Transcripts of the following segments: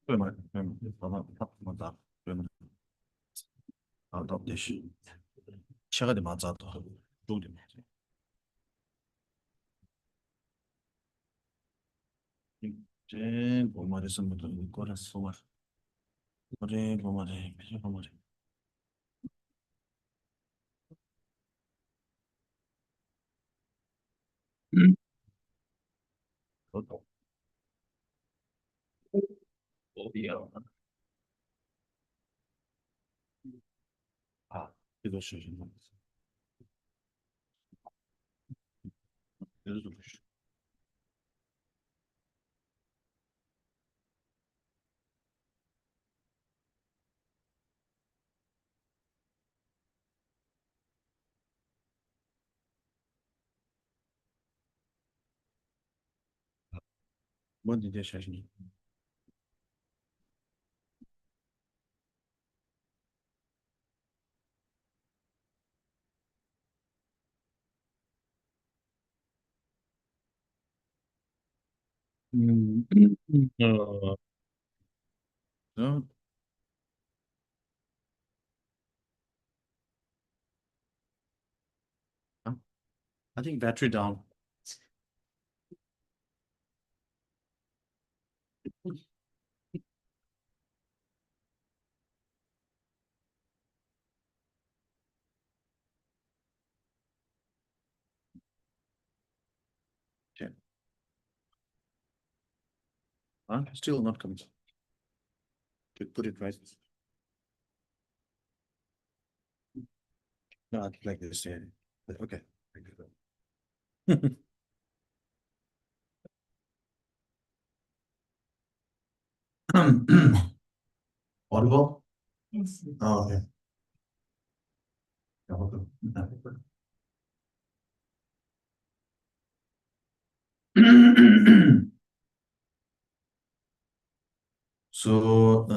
对嘛？对嘛？他对嘛？到底是shaga de maza to do de maza. Je bomare sambuto kora sowa. Ore bomare, je bomare. Toto. Oh yeah. Ah, itu sih. Itu tuh. Buat dia sih. Hmm. No, I think battery down. Okay. Still not coming. To put it right. No, I like this. Yeah. Okay. Audible? Yes. Oh, okay. Yeah, welcome. So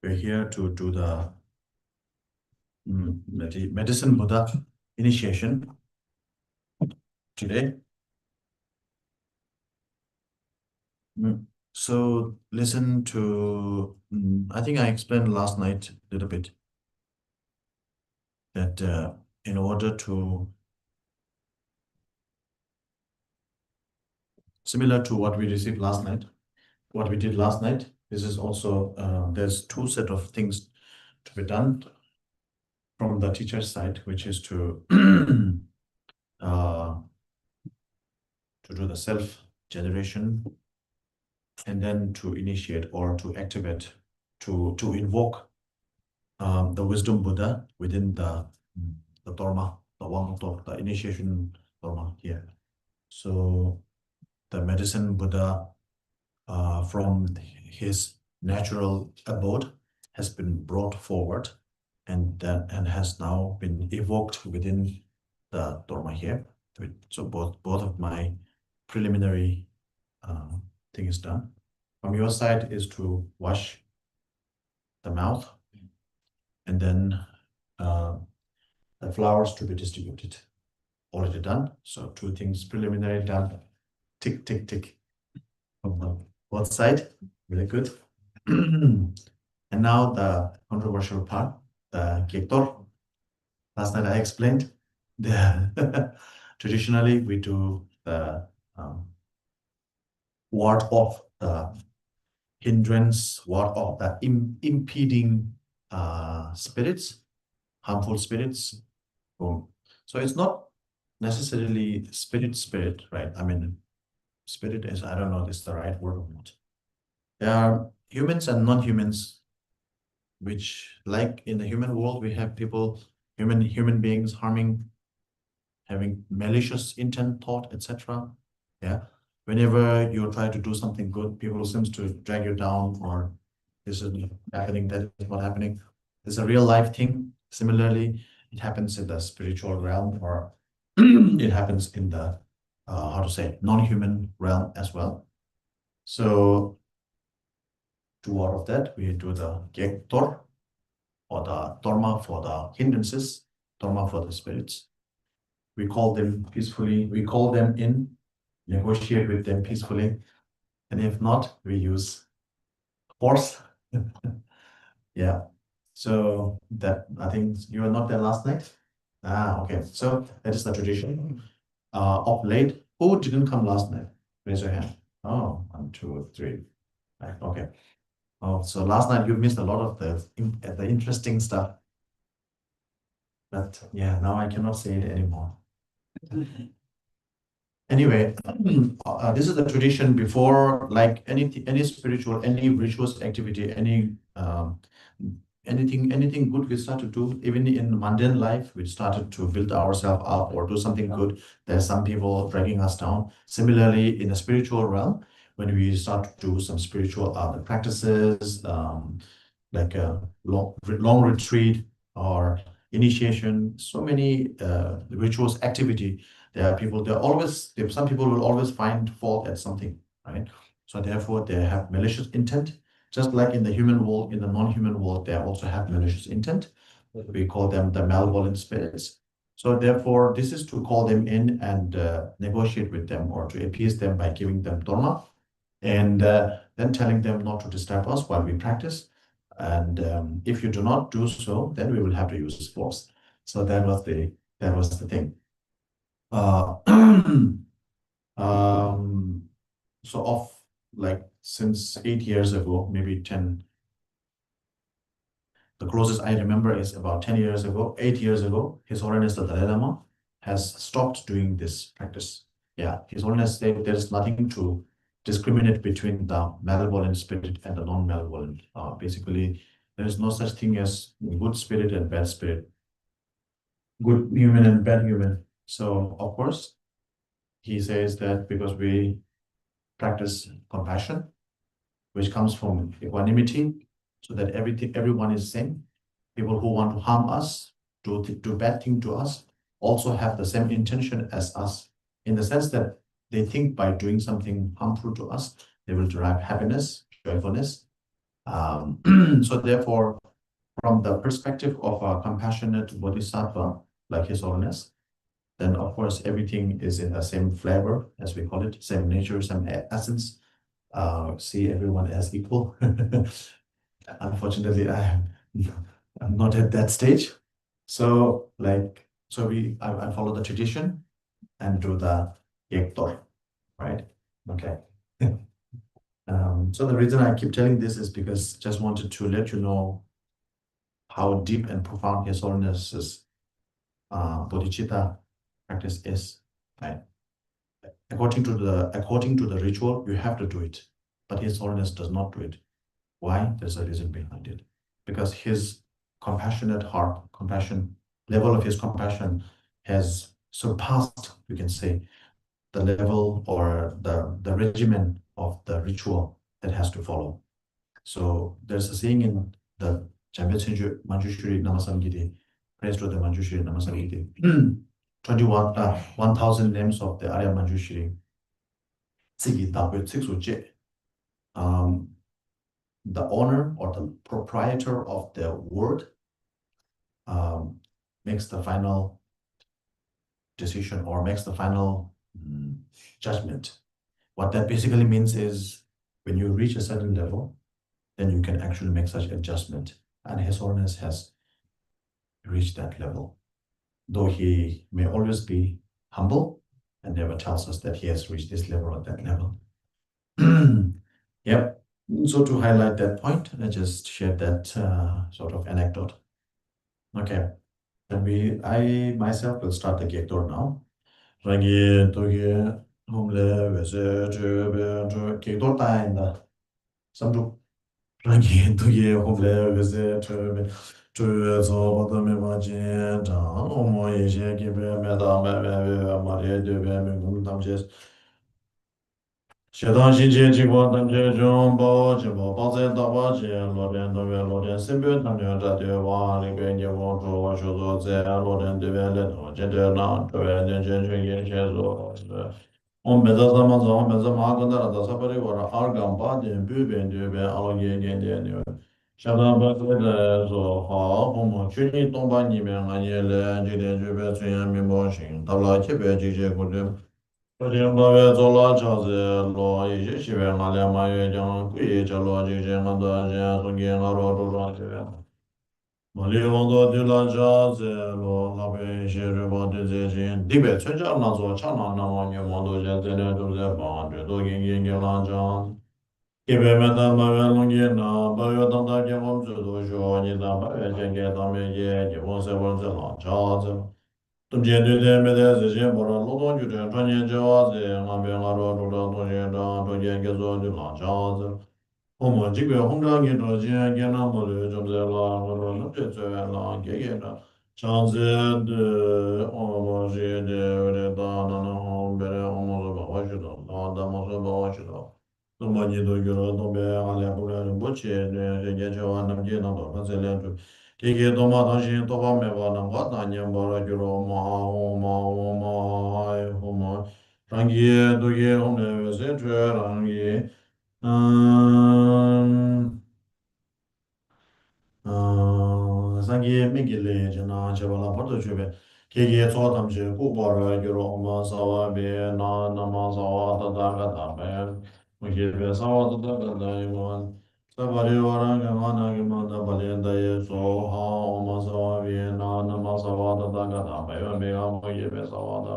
we're here to do the medicine Buddha initiation today. So listen to, I think I explained last night a little bit that in order to, similar to what we received last night, what we did last night, this is also, there's two set of things to be done from the teacher's side, which is to do the self-generation and then to initiate or to activate, to invoke the wisdom Buddha within the Dharma, the one of the initiation Dharma here. So the medicine Buddha from his natural abode has been brought forward and has now been evoked within the Dharma here. So both of my preliminary thing is done. From your side is to wash the mouth and then the flowers to be distributed. Already done. So two things preliminary done. Tick, tick, tick. From the both side. Really good. And now the controversial part, the Gektor. Last night I explained. Traditionally, we do the ward off the hindrance, ward off the impeding spirits, harmful spirits. Boom. So it's not necessarily spirit, right? I mean, spirit is, I don't know if it's the right word or not. There are humans and non-humans, which like in the human world, we have people, human beings having malicious intent, thought, etc. Yeah. Whenever you try to do something good, people seems to drag you down, or this is happening, that is not happening. It's a real life thing. Similarly, it happens in the spiritual realm, or it happens in the how to say non-human realm as well. So to out of that, we do the Gektor, or the Dharma for the hindrances, Dharma for the spirits. We call them peacefully, we call them in, negotiate with them peacefully. And if not, we use force. Yeah. So that I think you were not there last night. Ah, okay. So that is the tradition. Of late, who didn't come last night? Raise your hand. Oh, 1, 2, 3. Right, okay. Oh, so last night you missed a lot of the interesting stuff. But yeah, now I cannot say it anymore. Anyway, this is the tradition before, like any spiritual, any rituals activity, anything good we start to do, even in mundane life, we started to build ourselves up or do something good. There's some people dragging us down. Similarly, in the spiritual realm, when we start to do some spiritual practices, like a long retreat or initiation, so many rituals activity. There are people, some people will always find fault at something, right? So therefore, they have malicious intent. Just like in the human world, in the non-human world, they also have malicious intent. We call them the malevolent spirits. So therefore, this is to call them in and negotiate with them or to appease them by giving them dharma and then telling them not to disturb us while we practice. And if you do not do so, then we will have to use force. So that was the thing. Uh, so of like since 8 years ago, maybe 10, the closest I remember is about 10 years ago, 8 years ago, His Holiness the Dalai Lama has stopped doing this practice. Yeah, His Holiness said there's nothing to discriminate between the malevolent spirit and the non-malevolent. Basically, there is no such thing as good spirit and bad spirit, good human and bad human. So, of course, he says that because we practice compassion, which comes from equanimity, so that everyone is same. People who want to harm us, do bad thing to us, also have the same intention as us, in the sense that they think by doing something harmful to us, they will derive happiness, joyfulness. So therefore, from the perspective of a compassionate bodhisattva, like His Holiness, then of course everything is in the same flavor, as we call it, same nature, same essence. See everyone as equal. Unfortunately, I'm not at that stage. So I follow the tradition and do the yektor, right? Okay. So the reason I keep telling this is because just wanted to let you know how deep and profound His Holiness's bodhicitta practice is, right? According to the ritual, you have to do it, but His Holiness does not do it. Why? There's a reason behind it. Because his compassionate heart, level of his compassion has surpassed, you can say, the level or the regimen of the ritual that has to follow. So there's a saying in the Jambe Manjushri Namasamgiti, praise to the Manjushri Namasamgiti, 1,000 names of the Arya Manjushri. Um, the owner or the proprietor of the word makes the final decision or makes the final judgment. What that basically means is when you reach a certain level, then you can actually make such adjustment. And His Holiness has reached that level. Though he may always be humble and never tells us that he has reached this level or that level. Yep. So to highlight that point, I just shared that sort of anecdote. Okay. I myself will start the Gektor now. Rangi toge humle vese chöbe chö Gektor tainda. Samdu. Rangi toge humle vese chöbe chö zo bata me ba jen chang omo ye she kibe me da me me ma re de be me gum tam jes. Xie dang xin jie ji guan dan jie zhong bao jie bao bao zai da ba jie lo dian dong yue lo dian sen bue tam dian zha de wang li gui nie wang zhu wa xiu zuo zai lo dian de bian le dong jie de na zhe wei dian jian xue yin xie zuo on me da sa ma zong me za ma gan da da sa pa ri wa ra ar gang ba dian bu bian de bian a lo ye dian dian niu xia dang ba zai de zuo hao hong mo qu ni dong ba ni mian an ye le ji dian ju bei cun yan min bo xing da la qie bei ji jie gu de Maliondo de la Jazz, lo la pesce, rebote zecin, dibe, çöcer nazo, çana namanyo, mondo jetene, duze, bande, do gingin gelancan. Kibe metan bawe longi na, bawe tanda kemom zudu, shu, nida, bawe jenge, dame, ye, jibon se bon ze lan, jazz. Tum je de de me de zecin, bora, lo don ju de, chanye jazz, ngabe ngaro, ruda, do je da, do genge zo, de lan, jazz. 어머, 지금 홍장이 저지 게나 뭐를 좀 제가 그러는 게 제가 게게나 장제드 어머지데 우리다 나는 홍베레 어머서 봐가지고 나다 뭐서 봐가지고 또 많이도 여러 동배 안에 보려는 뭐지 이제 저 남기는 거 가져려도 게게 도마 다시 또 밤에 봐는 거 아니야 뭐라 주로 마오마오마이 호마 장기에 도게 오늘 왜세 저랑이 음, 상기에 민길래 저나 저발라 버도 주베 계기에 소담지 고바라 여러 엄마 사와베 나 나마 사와다 다가다 배 무게베 사와다 다가다 이만 사바리 와라 가마나 가마다 발엔다에 소하 엄마 사와베 나 나마 사와다 다가다 배 메가 무게베 사와다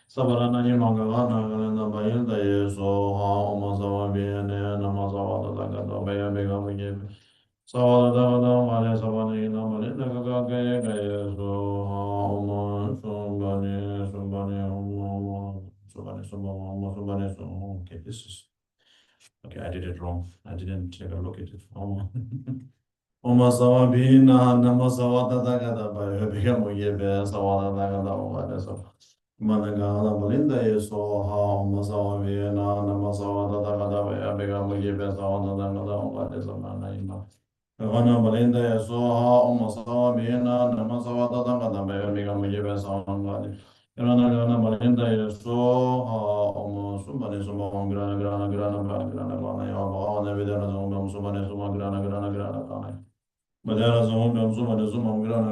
사바라나니 망가가나 가나 발엔다에 소하 엄마 사와베 네 나마 사와다 다가다 배 메가 무게베 사와다다다 말에 사바니 나마니 나가가 가에 가에 소하오마 소바니 소바니 오마 소바니 소바 오마 소바니 소 okay this is okay I did it wrong I didn't take a look at it Oma Oma sawabina nama sawada daga da ba bega mo ye be sawada daga da ba de so managa na balinda ye so ha oma sawabina nama sawada daga da ba bega mo ye be sawada daga da ba de so mana Gana balinda ya soha oma sawa bina nama sawa tata kata baya miga mujibe sawa ngani. Gana balinda ya soha oma subani suma grana kana ya bawa ne vidana suma subani suma grana kana. Badara suma subani suma grana.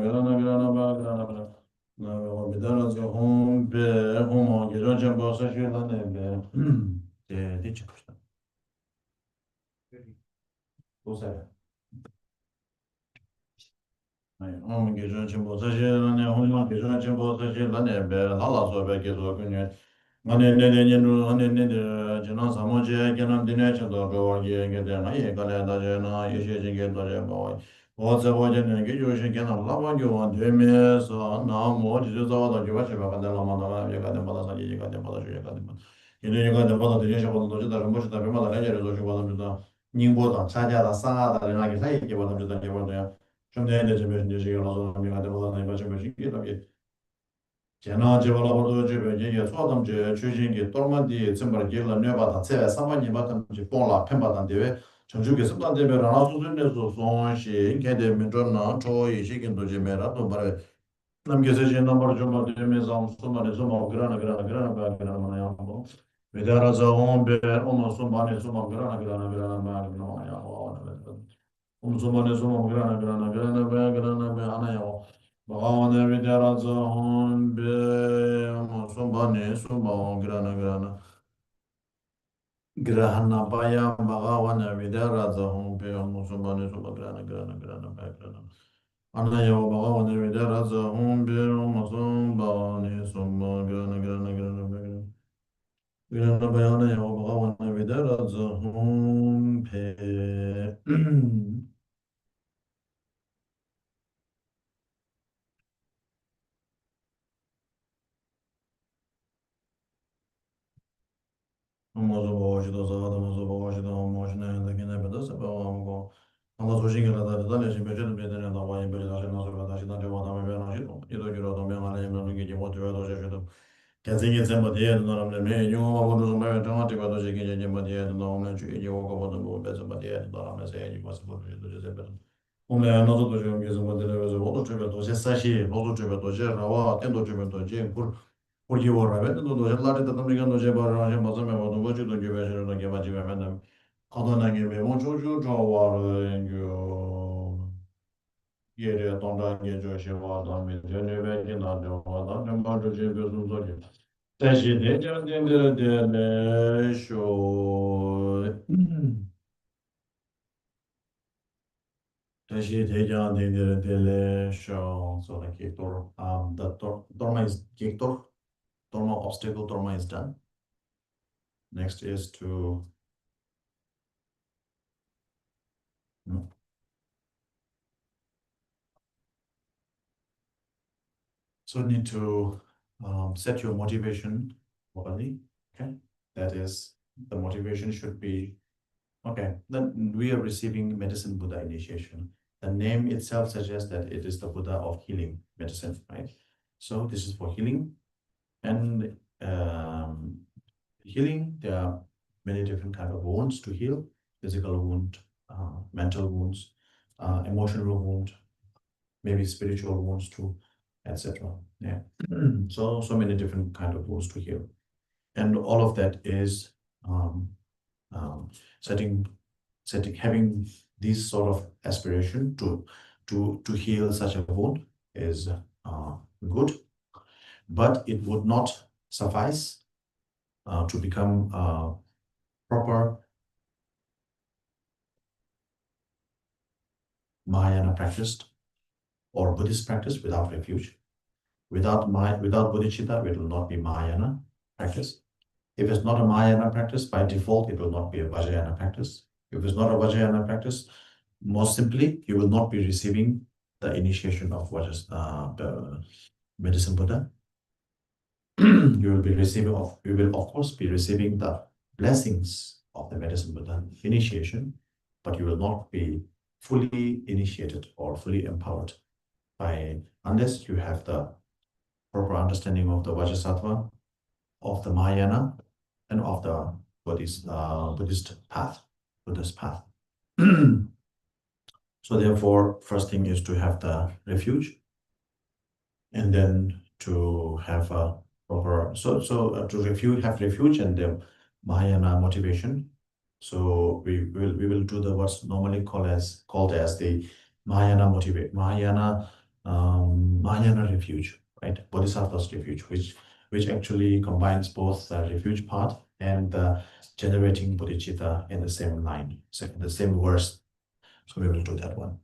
Na vidana suma be homa gira jamba sa shila ne be. De çıkışta. Bu sefer. 어, 계절 정보 사실은 혼만 계절 정보 사실은 배 나라서 배 계속 그냥 안에 내년으로 안에 내년 지난 3월에 개념 되네서도 그거에 되나 예가래 다잖아 예시적인 거래 뭐 어제 보자는 게 요새 개념 라방교 되면서 너무 어디서도 좋아서 받는 만나가 얘가 된 받아서 얘가 된 받아서 얘가 된 얘가 된 받아 되게 저거도 저 다른 것이 다른 마다 내려서 저 받습니다. 님보다 차자다 상하다 이렇게 사이에 받습니다. 개발도요. 좀 내내 좀 이제 지금 나서 내가 되보다 내가 좀 이게 이렇게 제나 제발아도 저 이제 소담 저 최신기 돌만디 정말 길을 내봐다 제가 사만이 받은 지 본라 펜받은데 전주에 습관 되면 하나 수준에서 손시 이게 되면 좀나 저희 시긴도 좀 해라 또 말에 남겨서 제 넘버 좀 받으면서 수만에 좀 그러나 만나야 뭐 외다라서 온베 오모서 많이 좀 그러나 말이야 umsumane suma grana be anayo bhagavane vidyaraja hon be umsumane suma grana paya bhagavane vidyaraja hon be umsumane suma grana be grana anayo bhagavane vidyaraja hon be umsumane suma grana be grana paya anayo bhagavane vidyaraja hon be Možda božido zada, možda božido, možda da gine beda se pa onko. Allah sožinga da dalje se beže da bede da vay bede da na zora da da java da me na jito. Ido giro da me na ne na ngi jimo to da je to. Kazinge zemba de no na me yo ma bodo zo me da ma te ba do je ge je ma de no na ju je ko bodo no be zemba de da na me se je pas bodo je do je zemba. Ome na zo do je ngi zemba de le zo bodo je do je sashi, bodo je do je rawa, ten do je do je porque o rabbin do do lá de também quando já para já mas me vou do do que vai ser do que vai tiver mesmo quando na que me vou jojo jogar em go yere tonda que jo se va da me de ne ve que na de va da ne ba jo je be do do que 다시 대전된들 쇼. 다시 대전된들 show. So like the dorma is Gektor, dorma obstacle, dorma is done. Next is to so need to set your motivation properly. Okay, that is the motivation should be okay. Then we are receiving medicine Buddha initiation. The name itself suggests that it is the Buddha of healing medicine, right? So this is for healing. And healing, there are many different kinds of wounds to heal: physical wound, mental wounds, emotional wound, maybe spiritual wounds too, etc. Yeah. So many different kind of wounds to heal, and all of that is um, um, having this sort of aspiration to heal such a wound is good, but it would not suffice to become proper Mahayana practice or Buddhist practice without refuge. Without bodhicitta, it will not be Mahayana practice. If it's not a Mahayana practice, by default, it will not be a Vajrayana practice. If it's not a Vajrayana practice, most simply, you will not be receiving the initiation of the medicine Buddha. You will of course be receiving the blessings of the medicine Buddha initiation, but you will not be fully initiated or fully empowered unless you have the proper understanding of the Vajrasattva, of the Mahayana, and of the Buddhist path. So therefore, first thing is to have the refuge, and then to have a proper to have refuge and the Mahayana motivation. So we will do the what's normally called as the Mahayana Mahayana refuge, right? Bodhisattva's refuge, which actually combines both the refuge part and the generating bodhicitta in the same line, the same verse. So we will do that one.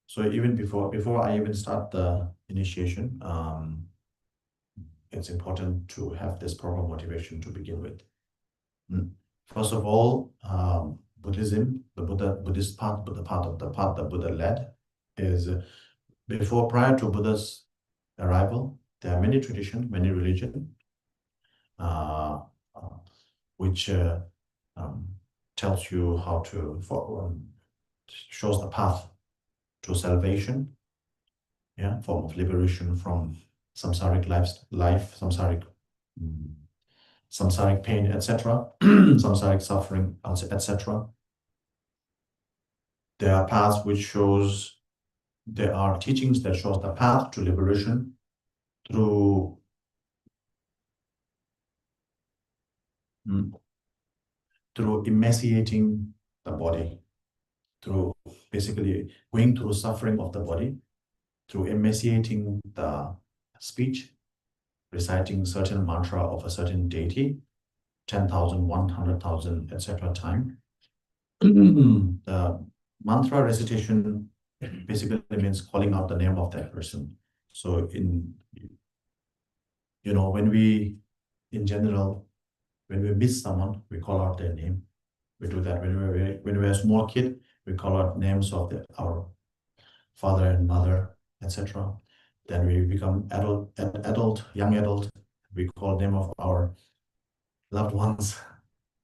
So even before I even start the initiation, it's important to have this proper motivation to begin with. First of all, Buddhism, Buddhist path, but the path that Buddha led is prior to Buddha's arrival. There are many traditions, many religions, which tells you how to shows the path to salvation, form of liberation from samsaric samsaric pain, etc., samsaric suffering, etc. There are paths there are teachings that shows the path to liberation through emaciating the body, through basically going through suffering of the body, through emaciating the speech, reciting certain mantra of a certain deity, 10,000, 100,000, etc. time. The mantra recitation basically means calling out the name of that person. So in general, when we miss someone, we call out their name. We do that when we're a small kid, we call out names of our father and mother, etc. Then we become young adult, we call name of our loved ones,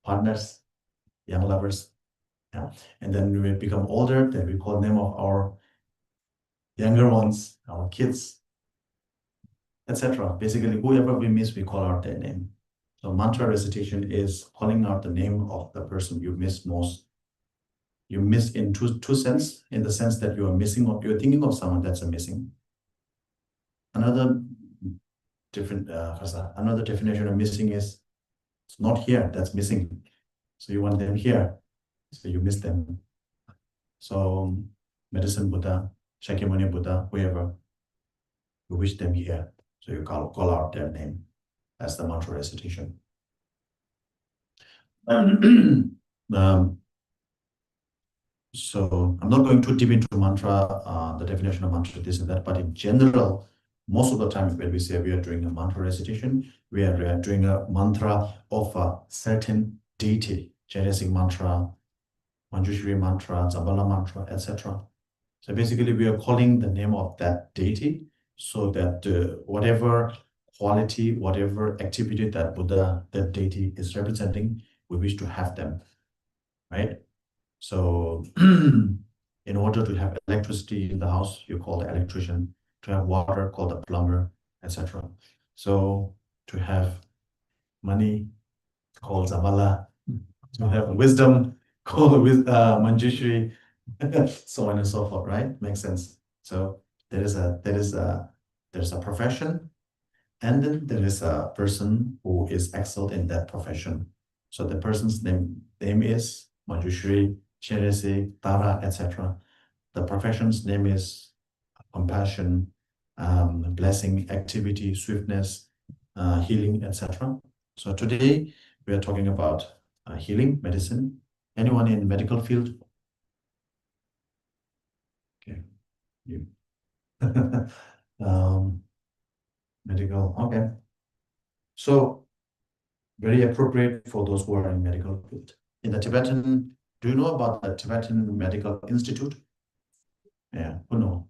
partners, young lovers. Yeah. And then when we become older, then we call name of our younger ones, our kids, etc. Basically, whoever we miss, we call out their name. So mantra recitation is calling out the name of the person you miss most. You miss in two sense, in the sense that you are missing, or you're thinking of someone that's a missing. Another definition of missing is it's not here, that's missing. So you want them here, so you miss them. So medicine Buddha, Shakyamuni Buddha, whoever, you wish them here. So you call out their name as the mantra recitation. So I'm not going too deep into mantra, the definition of mantra, this and that, but in general, most of the time when we say we are doing a mantra recitation, we are doing a mantra of a certain deity, Genesis mantra, Manjushri mantra, Zambala mantra, etc. So basically, we are calling the name of that deity so that whatever quality, whatever activity that Buddha, that deity is representing, we wish to have them, right? So in order to have electricity in the house, you call the electrician. To have water, call the plumber, etc. So to have money, call Zabala. To have wisdom, call with Manjushri, so on and so forth, right? Makes sense. So there's a profession, and then there is a person who is excelled in that profession. So the person's name is Manjushri, Cherese, Tara, etc. The profession's name is compassion, blessing, activity, swiftness, healing, etc. So today we are talking about healing, medicine. Anyone in medical field? Okay, you. Medical, okay. So very appropriate for those who are in medical field. In the Tibetan, do you know about the Tibetan Medical Institute? Yeah, who know?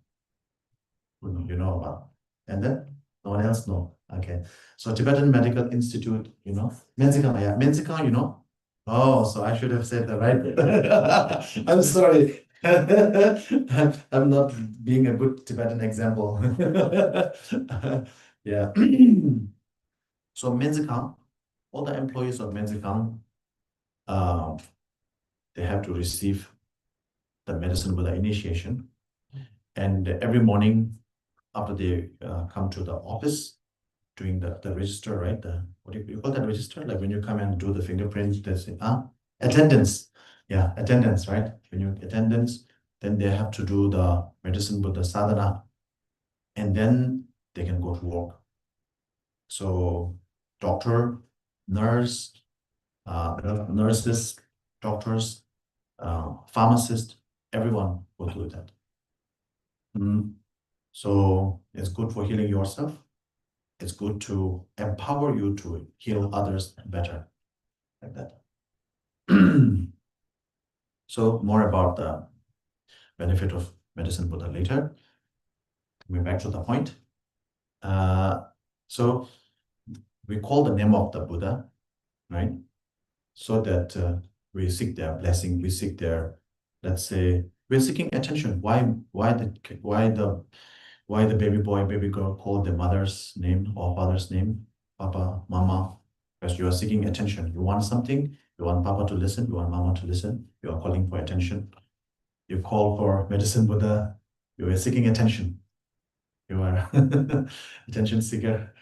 Who know? You know about? And then no one else know. Okay. So Tibetan Medical Institute, you know? Menzikang, yeah. Menzikang, you know? Oh, so I should have said that right. I'm sorry. I'm not being a good Tibetan example. Yeah. So Menzikang, all the employees of Menzikang, they have to receive the medicine with the initiation. And every morning after they come to the office, doing the register, right? What do you call that register? Like when you come and do the fingerprints, there's attendance. Yeah, attendance, right? When you attendance, then they have to do the medicine with the sadhana, and then they can go to work. So doctor, nurse, nurses, doctors, pharmacist, everyone will do that. So it's good for healing yourself. It's good to empower you to heal others better, like that. So more about the benefit of medicine Buddha later. Coming back to the point. So we call the name of the Buddha, right? So that we seek their blessing, we seek their, let's say, we're seeking attention. Why the baby boy, baby girl called the mother's name or father's name, Papa, Mama? Because you are seeking attention. You want something, you want Papa to listen, you want Mama to listen, you are calling for attention. You call for medicine Buddha, you are seeking attention. You are attention seeker.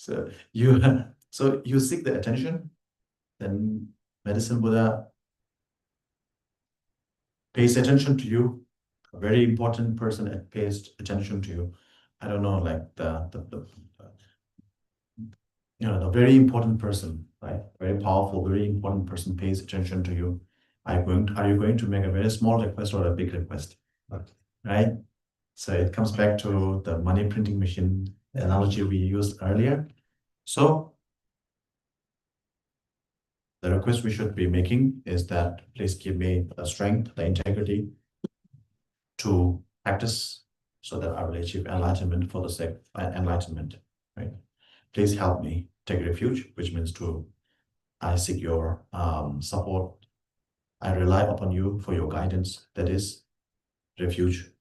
So you seek the attention, then medicine Buddha pays attention to you. A very important person pays attention to you. I don't know, like the very important person, right? Very powerful, very important person pays attention to you. Are you going to make a very small request or a big request? Right? So it comes back to the money printing machine analogy we used earlier. So the request we should be making is that please give me the strength, the integrity to practice so that I will achieve enlightenment for the sake of enlightenment, right? Please help me take refuge, which means I seek your support. I rely upon you for your guidance. That is refuge.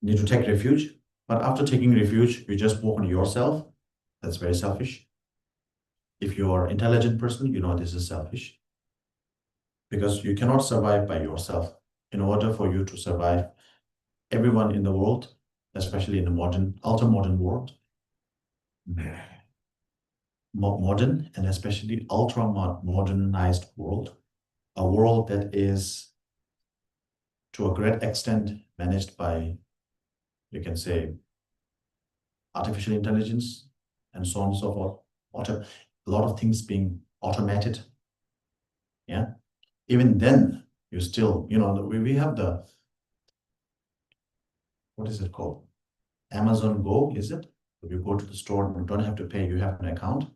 You need to take refuge, but after taking refuge, you just walk on yourself. That's very selfish. If you are an intelligent person, you know this is selfish because you cannot survive by yourself. In order for you to survive, everyone in the world, especially in the modern, ultra-modern world, modern and especially ultra-modernized world, a world that is to a great extent managed by, you can say, artificial intelligence and so on and so forth. A lot of things being automated. Yeah. Even then, you still, we have what is it called? Amazon Go, is it? If you go to the store, you don't have to pay, you have an account.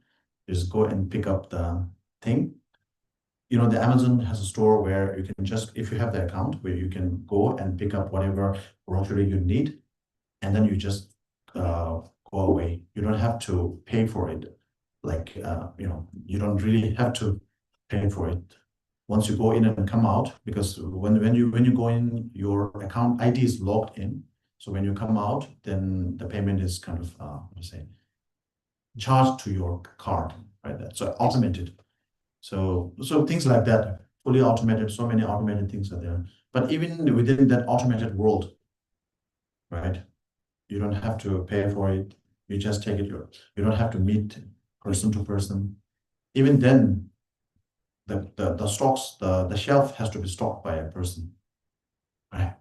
You just go and pick up the thing. The Amazon has a store where you can just, if you have the account, where you can go and pick up whatever grocery you need, and then you just go away. You don't have to pay for it. Like, you don't really have to pay for it. Once you go in and come out, because when you go in, your account ID is logged in. So when you come out, then the payment is kind of, what do you say, charged to your card, right? So automated. So things like that, fully automated, so many automated things are there. But even within that automated world, right? You don't have to pay for it. You just take it. You don't have to meet person to person. Even then, the stocks, the shelf has to be stocked by a person, right?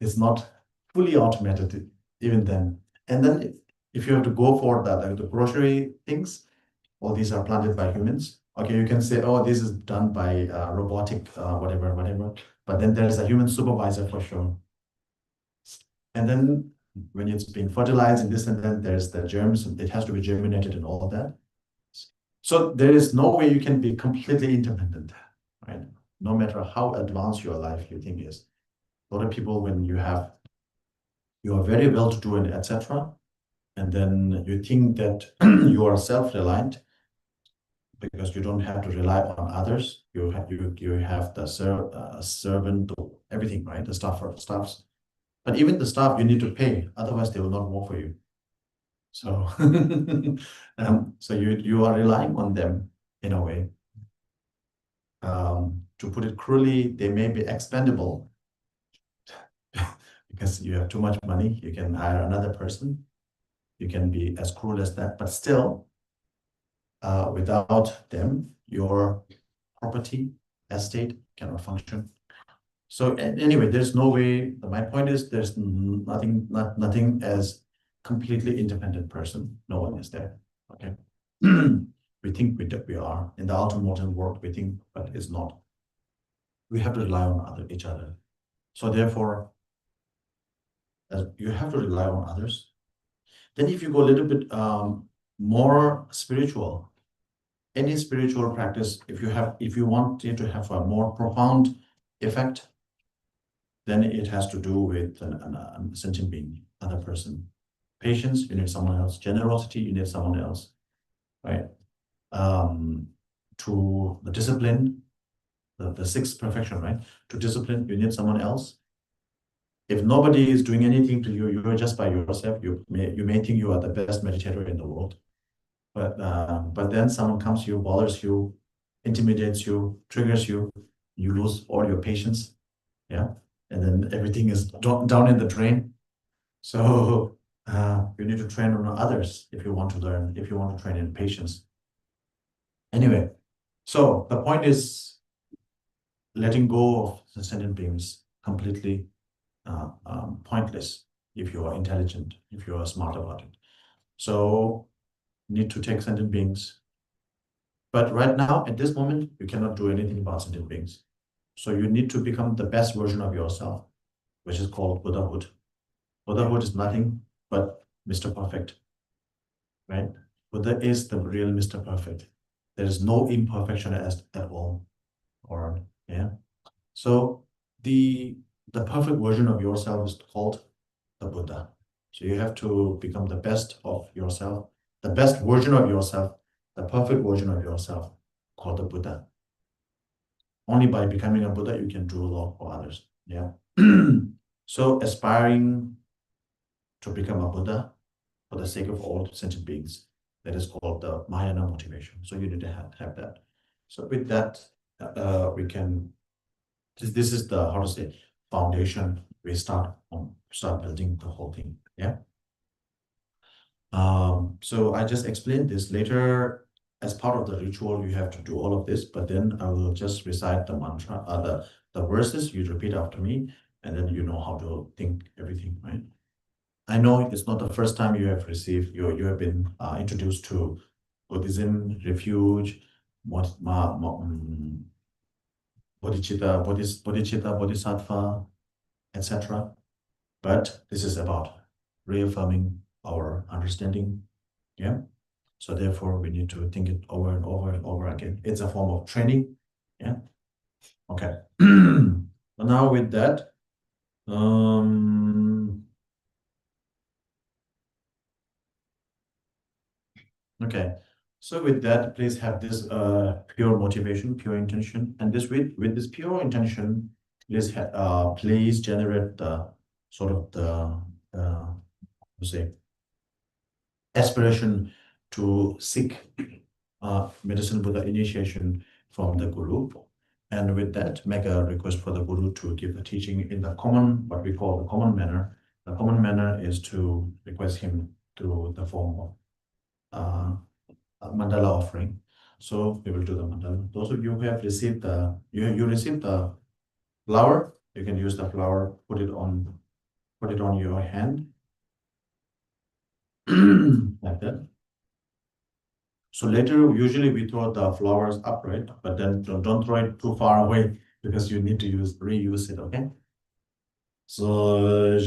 It's not fully automated even then. And then if you have to go for the grocery things, all these are planted by humans. Okay, you can say, oh, this is done by robotic, whatever. But then there's a human supervisor for sure. And then when it's being fertilized and this and then there's the germs, and it has to be germinated and all of that. So there is no way you can be completely independent, right? No matter how advanced your life you think is. A lot of people, when you are very well-to-do and etc., and then you think that you are self-reliant because you don't have to rely on others. You have the servant, everything, right? The staffs. But even the staff you need to pay, otherwise they will not work for you. So, so you are relying on them in a way. To put it cruelly, they may be expendable because you have too much money. You can hire another person. You can be as cruel as that, but still, without them, your property, estate cannot function. So anyway, there's no way. My point is, there's nothing as completely independent person. No one is there. Okay. We think we are in the outer modern world. We think, but it's not. We have to rely on each other. So therefore, as you have to rely on others. Then if you go a little bit more spiritual, any spiritual practice, if you want it to have a more profound effect, then it has to do with a sentient being, other person. Patience, you need someone else. Generosity, you need someone else, right? To the discipline, the sixth perfection, right? To discipline, you need someone else. If nobody is doing anything to you, you're just by yourself. You may think you are the best meditator in the world, but then someone comes to you, bothers you, intimidates you, triggers you, you lose all your patience, yeah, and then everything is down in the drain. So you need to train on others if you want to learn, if you want to train in patience. Anyway, so the point is letting go of the sentient beings completely pointless if you are intelligent, if you are smart about it. So need to take sentient beings. But right now, at this moment, you cannot do anything about sentient beings. So you need to become the best version of yourself, which is called Buddhahood. Buddhahood is nothing but Mr. Perfect, right? Buddha is the real Mr. Perfect. There is no imperfection at all. Or yeah. So the perfect version of yourself is called the Buddha. So you have to become the best of yourself, the best version of yourself, the perfect version of yourself, called the Buddha. Only by becoming a Buddha, you can do a lot for others. Yeah. So aspiring to become a Buddha for the sake of all sentient beings, that is called the Mahayana motivation. So you need to have that. So with that, we can, this is the, how to say, foundation. We start building the whole thing. Yeah. So I just explained this. Later, as part of the ritual, you have to do all of this, but then I will just recite the mantra, the verses. You repeat after me. and then you know how to think everything, right? I know it's not the first time you have received, you have been introduced to Buddhism, refuge, bodhicitta, bodhicitta, bodhisattva, etc. But this is about reaffirming our understanding. Yeah. So therefore, we need to think it over and over and over again. It's a form of training. Yeah. Okay. So now with that, okay. So with that, please have this pure motivation, pure intention, and this with this pure intention, please generate the sort of the say aspiration to seek medicine Buddha initiation from the Guru. And with that, make a request for the Guru to give the teaching in the common, what we call the common manner. The common manner is to request him through the form of a mandala offering. So we will do the mandala. Those of you who have received you received the flower, you can use the flower, put it on your hand like that. So later, usually we throw the flowers upright, but then don't throw it too far away because you need to reuse it, okay? So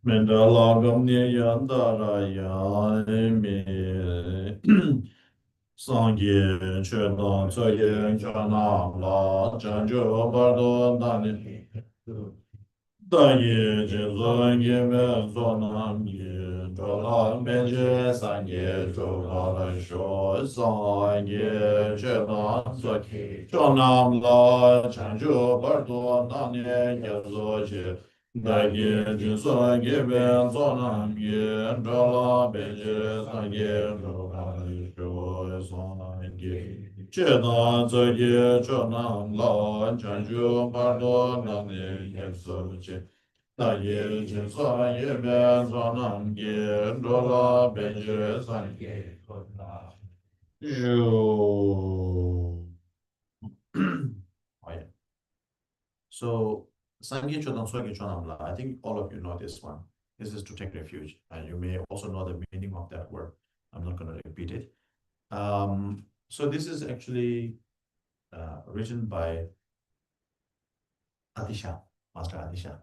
Mendalagam Niyandara Yami Sangye Chedan Tsoyen Chanam La Chanjo Bardo Dani Danye Jizon Yime Zonam Yin Cholam Benje Sangye Chokala Sho Sangye Chedan Tsoyen Chanam La Chanjo Bardo Dani Yazo Che Danye Jizon Yime Zonam Yin Cholam Benje Sangye Chokala Sho Sangye Chedan Tsoyen Chanam La Chanjo Bardo Dani Yazo Che Da ye jin sa ye ben sa nam ye do la ben je san ye Zhu. Oh, yeah. So Sangye Chodam Soge Chonamla, I think all of you know this one. This is to take refuge. And you may also know the meaning of that word. I'm not going to repeat it. So this is actually written by Atisha, Master Atisha.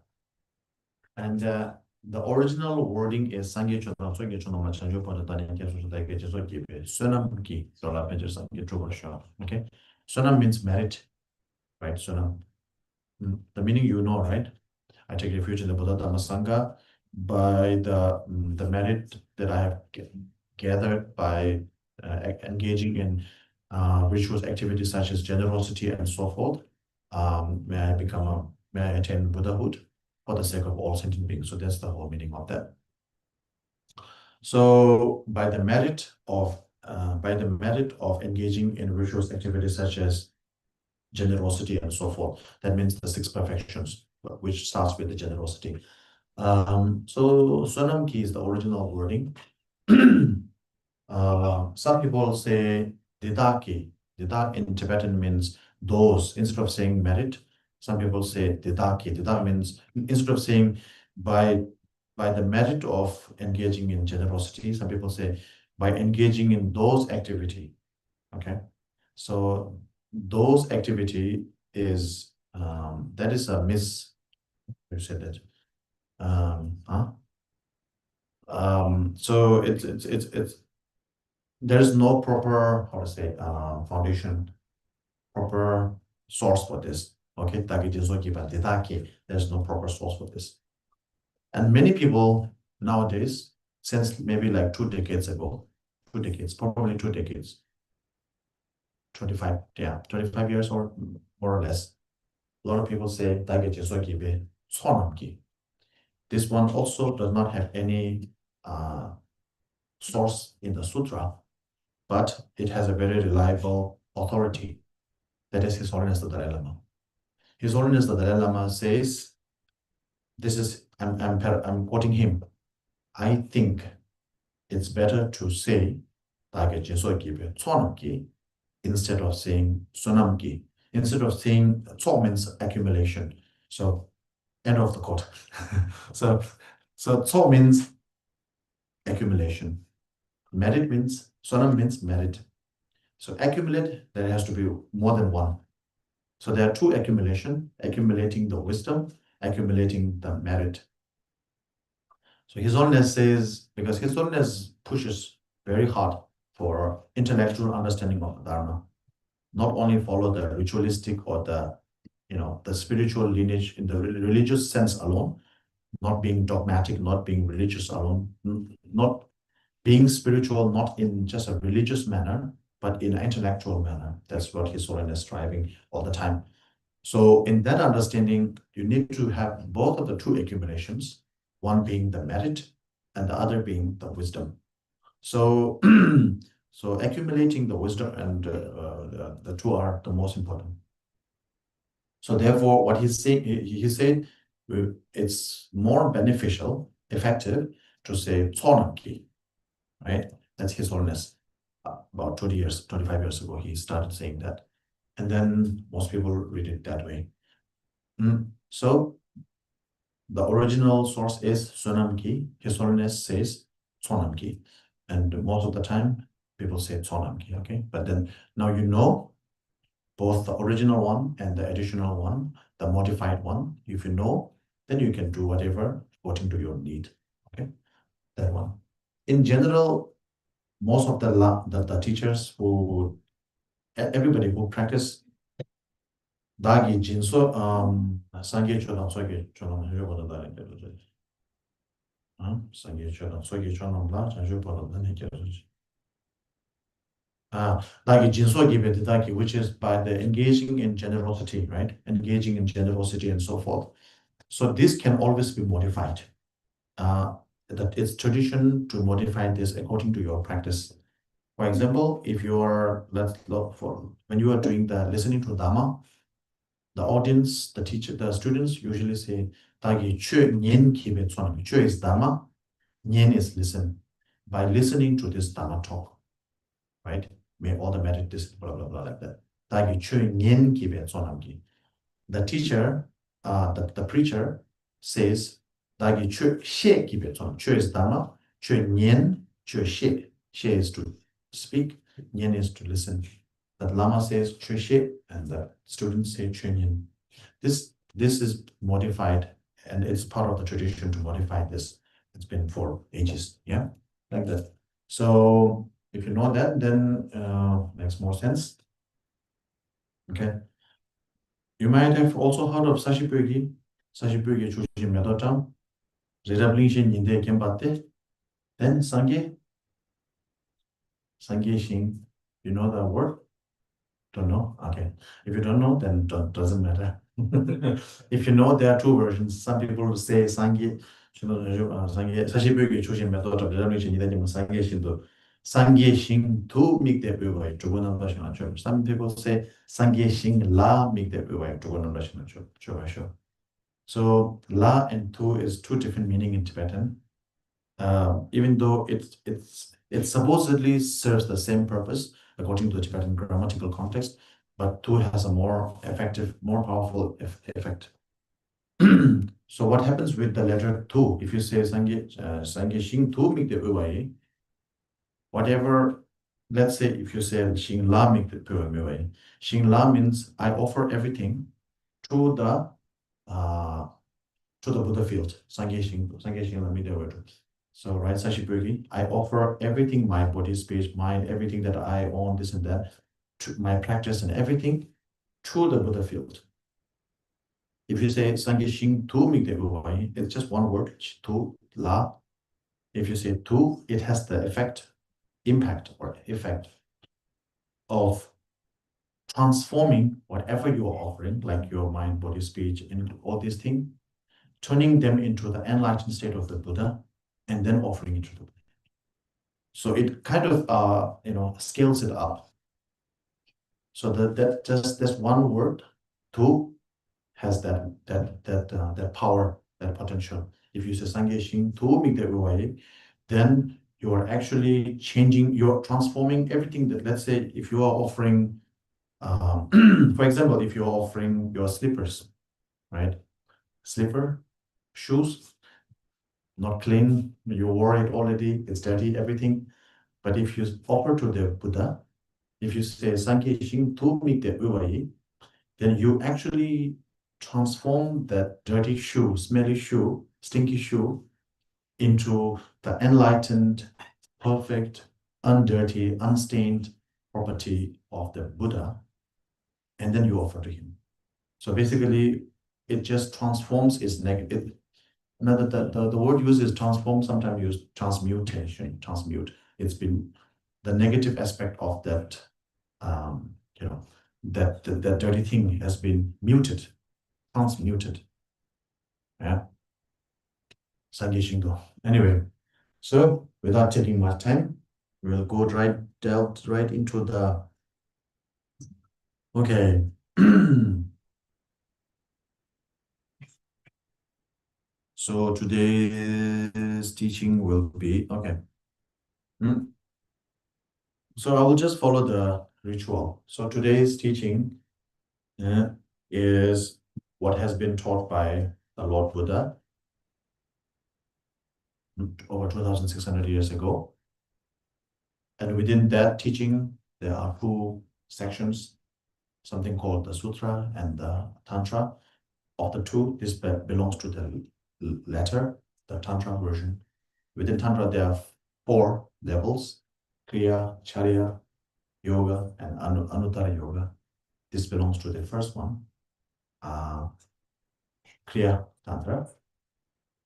And the original wording is Sangye Chodam Soge Chonamla Chanjo Pada Tani Kesu Sudai Kesu Kibe. Sonam Ki Sola Pejer Sangye Chobal Shah. Okay. Sonam means merit, right? Sonam. The meaning you know, right? I take refuge in the Buddha Dhamma Sangha by the merit that I have gathered by engaging in rituals activities such as generosity and so forth. May I attain Buddhahood for the sake of all sentient beings. So that's the whole meaning of that. So by the merit of engaging in rituals activities such as generosity and so forth, that means the 6 perfections, which starts with the generosity. So Sonam Ki is the original wording. Some people say Didaki. Didak in Tibetan means those. Instead of saying merit, some people say Didaki. Didak means instead of saying by the merit of engaging in generosity, some people say by engaging in those activity. Okay. So those activity is that is a you said that. So it's there's no proper, how to say, foundation, proper source for this. Okay, there's no proper source for this. And many people nowadays, since maybe like 2 decades ago, 2 decades, probably 2 decades, 25, yeah, 25 years or more or less, a lot of people say Dage Jeso Gibe Sonamki. This one also does not have any source in the sutra, but it has a very reliable authority. That is His Holiness the Dalai Lama. His Holiness the Dalai Lama says, this is, I'm quoting him, I think it's better to say Dage Jeso Gibe Sonamki instead of saying Sonamki. Instead of saying Tso means accumulation. So end of the quote. so Tso means accumulation. Merit means, Sonam means merit. So accumulate, there has to be more than one. So there are two accumulation, accumulating the wisdom, accumulating the merit. So His Holiness says, because His Holiness pushes very hard for intellectual understanding of the Dharma, not only follow the ritualistic or the, the spiritual lineage in the religious sense alone, not being dogmatic, not being religious alone, not being spiritual, not in just a religious manner, but in an intellectual manner. That's what His Holiness is striving all the time. So in that understanding, you need to have both of the two accumulations, one being the merit and the other being the wisdom. So, so accumulating the wisdom and the two are the most important. So therefore, what he's saying, he said, it's more beneficial, effective to say Tsonamki, right? That's His Holiness. About 20 years, 25 years ago, he started saying that. And then most people read it that way. So the original source is Sonamki. His Holiness says Tsonamki. And most of the time, people say Tsonamki, okay? But then now you know both the original one and the additional one, the modified one. If you know, then you can do whatever according to your need, okay? That one. In general, most of the teachers who, everybody who practice Dagi Jinso, Sangye Chodam Soge Chodam Hyōgoda Dagi Dedoji. Sangye Chodam Soge Chodam La Chanju Poda Dani Kedoji. Dagi Jinso Gibe Dagi, which is by the engaging in generosity, right? Engaging in generosity and so forth. So this can always be modified. That it's tradition to modify this according to your practice. For example, if you are, let's look for, when you are doing the listening to Dhamma, the audience, the teacher, the students usually say, Dagi chö nyen kibe tsonam. Chö is Dhamma, nyen is listen. By listening to this Dhamma talk, right? May all the merit this, blah, blah, blah, like that. Dagi chö nyen kibe tsonam ki. The teacher, the preacher says, Dagi chö she kibe tsonam. Chö is Dhamma, chö nyen, chö she. She is to speak, nyen is to listen. The Lama says chö she, and the students say chö nyen. This is modified, and it's part of the tradition to modify this. It's been for ages, yeah, like that. So if you know that, then makes more sense. Okay. You might have also heard of Sashipyogi. Sashipyogi Chujin Medotam. Zedablishin Yinde Kembate. Then Sangye. Sangye Shing. You know that word? Don't know? Okay. If you don't know, then doesn't matter. If you know, there are two versions. Some people say Sangye. Sangye. Sashipyogi Chujin Medotam. Zedablishin Yinde Sangye Shindo. Sangye Shing Tu Mikde Byway. Some people say Sangye Shing La Mikde Byway. So La and Tu is two different meaning in Tibetan. Even though it supposedly serves the same purpose according to the Tibetan grammatical context, but Tu has a more effective, more powerful effect. So what happens with the letter Tu? If you say Sangye Shing Tu Mikde Byway, whatever, let's say if you say Xing La Mikde Byway, Xing La means I offer everything to the Buddha field. Sangye Xing La Mikde Byway. So, right, Sashipyogi, I offer everything, my body, speech, mind, everything that I own, this and that, to my practice and everything, to the Buddha field. If you say Sangye Shing Tu Migde Uwai, it's just one word, Tu, La. If you say Tu, it has the impact or effect of transforming whatever you are offering, like your mind, body, speech, and all these things, turning them into the enlightened state of the Buddha, and then offering it to the Buddha. So it kind of scales it up. So that just this one word, Tu, has that power, that potential. If you say Sangye Shin Tu Migde Uwai, then you are actually changing, you're transforming everything that, let's say, if you are offering, for example, if you're offering your slippers, right? Slipper, shoes, not clean, you wore it already, it's dirty, everything. But if you offer to the Buddha, if you say Sangye Shin Tu Migde Uwai, then you actually transform that dirty shoe, smelly shoe, stinky shoe into the enlightened, perfect, undirty, unstained property of the Buddha, and then you offer to him. So basically, it just transforms its negative. Another the word used is transform, sometimes used transmutation, transmute. It's been the negative aspect of that, that dirty thing has been muted, transmuted. Yeah. Sangye Shinto. Anyway, so without taking much time, we'll go delve right into the okay. So today's teaching will be okay. So I will just follow the ritual. So today's teaching is what has been taught by the Lord Buddha over 2,600 years ago. And within that teaching, there are two sections, something called the Sutra and the Tantra. Of the two, this belongs to the latter, the Tantra version. Within Tantra, there are 4 levels: Kriya, Charya, Yoga, and Anuttara Yoga. This belongs to the first one, Kriya Tantra.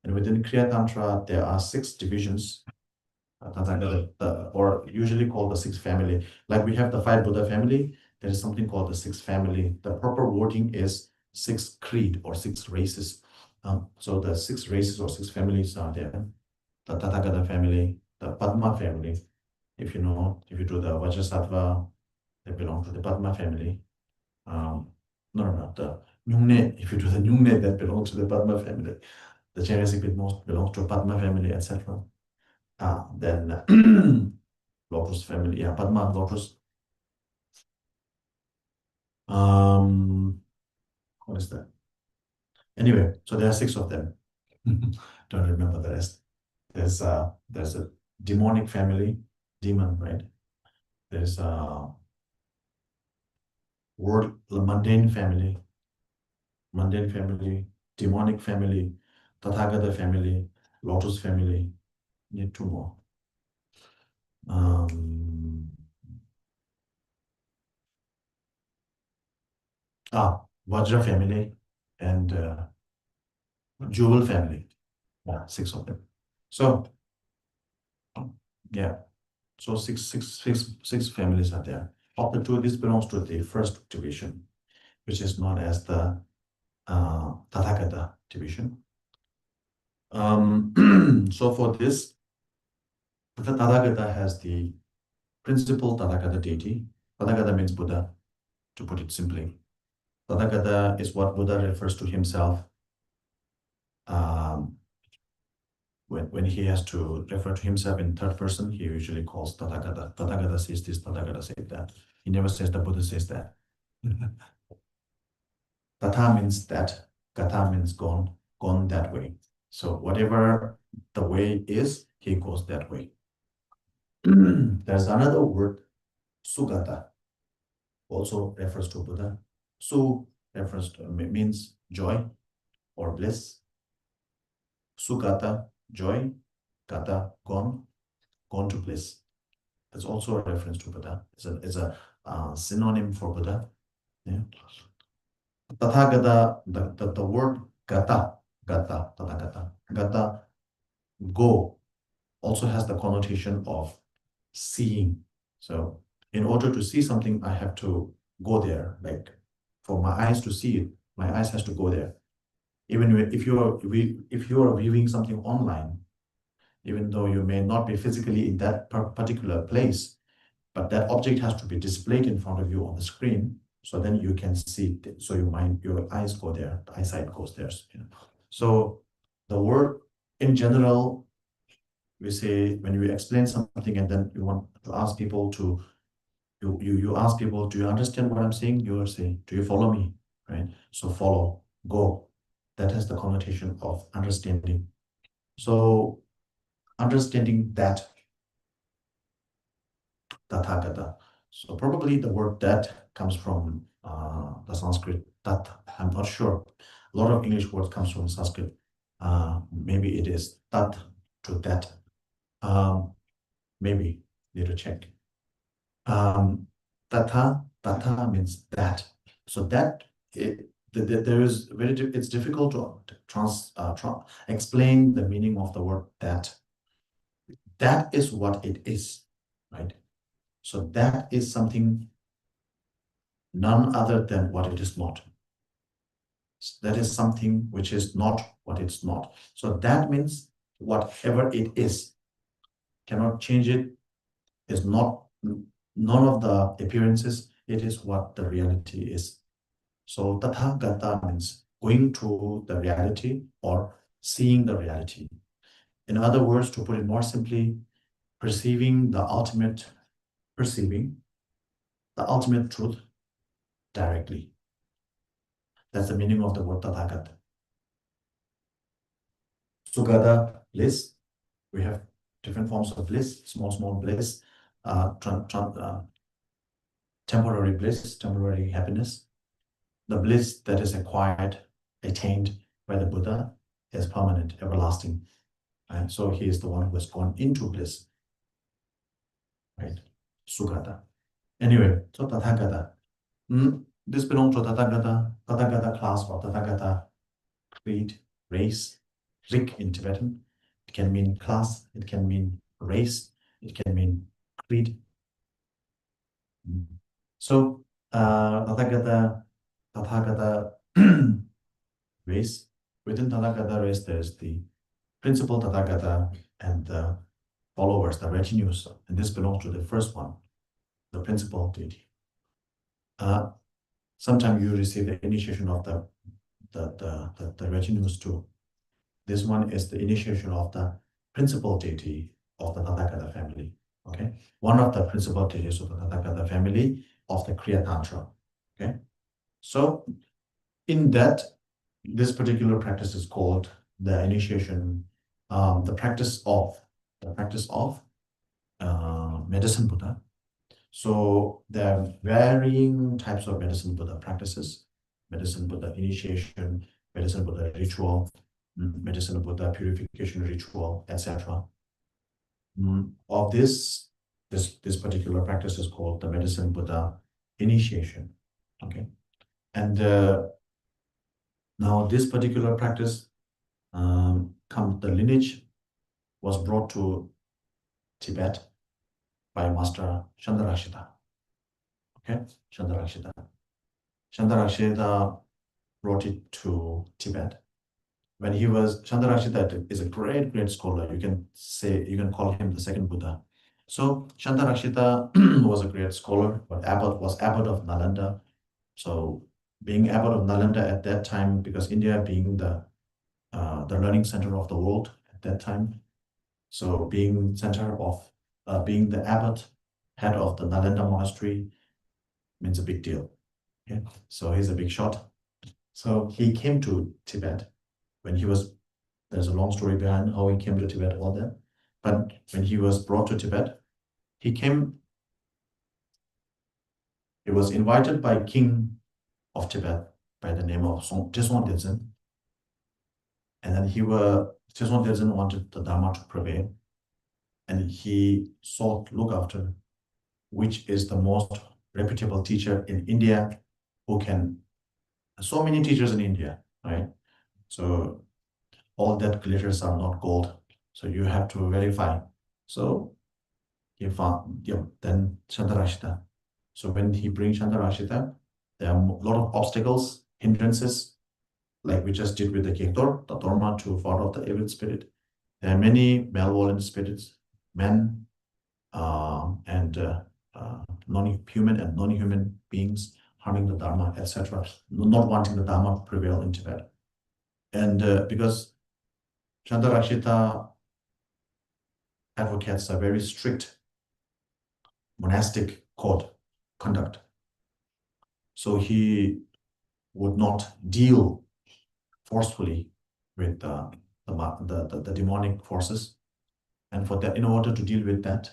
And within Kriya Tantra, there are 6 divisions, or usually called the 6 family. Like we have the 5 Buddha family, there is something called the 6 family. The proper wording is 6 creed or 6 races. So the 6 races or 6 families are there. The Tathagata family, the Padma family. If you do the Vajrasattva, they belong to the Padma family. No, the Nyungne, if you do the Nyungne, that belongs to the Padma family. The Charasic belongs to Padma family, etc. Then Lotus family, yeah, Padma, Lotus. What is that? Anyway, so there are 6 of them. Don't remember the rest. There's a demonic family, demon, right? There's a mundane family, demonic family, Tathagata family, Lotus family. Need 2 more. Vajra family and Jewel family. Yeah, 6 of them. So yeah, so six families are there. Of the 2, this belongs to the first division, which is known as the Tathagata division. So for this, the Tathagata has the principal Tathagata deity. Tathagata means Buddha, to put it simply. Tathagata is what Buddha refers to himself when he has to refer to himself in 3rd person. He usually calls Tathagata. Tathagata says this, Tathagata says that. He never says the Buddha says that. Tatha means that, Gata means gone that way. So whatever the way is, he goes that way. There's another word, Sugata, also refers to Buddha. Su means joy or bliss. Sugata, joy. Gata, gone to bliss. That's also a reference to Buddha. It's a synonym for Buddha. Yeah. Tathagata, the word gata, go, also has the connotation of seeing. So in order to see something, I have to go there. Like for my eyes to see it, my eyes has to go there. Even if you are viewing something online, even though you may not be physically in that particular place, but that object has to be displayed in front of you on the screen, so then you can see it. So your eyes go there, the eyesight goes there. So the word in general, we say when we explain something and then you want to ask people to you ask people, do you understand what I'm saying? You are saying, do you follow me? Right? So follow, go. That has the connotation of understanding. So understanding that Tathagata. So probably the word that comes from the Sanskrit tat. I'm not sure. A lot of English words comes from Sanskrit. Maybe it is tat to that. Maybe need to check. Tatha means that. So that there is it's difficult to explain the meaning of the word that. That is what it is, right? So that is something none other than what it is not. That is something which is not what it's not. So that means whatever it is, cannot change it, is not none of the appearances, it is what the reality is. So Tathagata means going to the reality or seeing the reality. In other words, to put it more simply, perceiving the ultimate, perceiving the ultimate truth directly. That's the meaning of the word Tathagata. Sugata, bliss. We have different forms of bliss, small bliss, temporary bliss, temporary happiness. The bliss that is acquired, attained by the Buddha is permanent, everlasting. And so he is the one who has gone into bliss, right? Sugata. Anyway, so Tathagata. This belongs to Tathagata, Tathagata class or Tathagata creed, race, Rik in Tibetan. It can mean class, it can mean race, it can mean creed. So Tathagata race. Within Tathagata race, there's the principal Tathagata and the followers, the retinues, and this belongs to the first one, the principal deity. Sometimes you receive the initiation of the retinues too. This one is the initiation of the principal deity of the Tathagata family. Okay, one of the principal deities of the Tathagata family of the Kriya Tantra. Okay, so in that, this particular practice is called the initiation, the practice of medicine Buddha. So there are varying types of medicine Buddha practices, medicine Buddha initiation, medicine Buddha ritual, medicine Buddha purification ritual, etc. Of this particular practice is called the medicine Buddha initiation. Okay, and now this particular practice, the lineage was brought to Tibet by Master Chandarakshita. Okay, Chandarakshita. Chandarakshita brought it to Tibet. When he was, Chandarakshita is a great scholar. You can call him the second Buddha. So Chandarakshita was a great scholar, but was abbot of Nalanda. So being abbot of Nalanda at that time, because India being the learning center of the world at that time, so being being the abbot, head of the Nalanda monastery means a big deal. Okay? So he's a big shot. So he came to Tibet when he was, there's a long story behind how he came to Tibet, all that. But when he was brought to Tibet, he was invited by King of Tibet by the name of Teshon Delsen. And then Teshon Delsen wanted the Dharma to prevail. And he look after which is the most reputable teacher in India who can So many teachers in India, right? So all that glitters are not gold. So you have to verify. So he found, then Chandrashita. So when he brings Chandrashita, there are a lot of obstacles, hindrances, like we just did with the Kektor, the Dharma to fought off the evil spirit. There are many malevolent spirits, men, and non-human and non-human beings harming the Dharma, etc., not wanting the Dharma to prevail in Tibet. And because Chandrarakshita advocates a very strict monastic code conduct, so he would not deal forcefully with the demonic forces. And for that, in order to deal with that,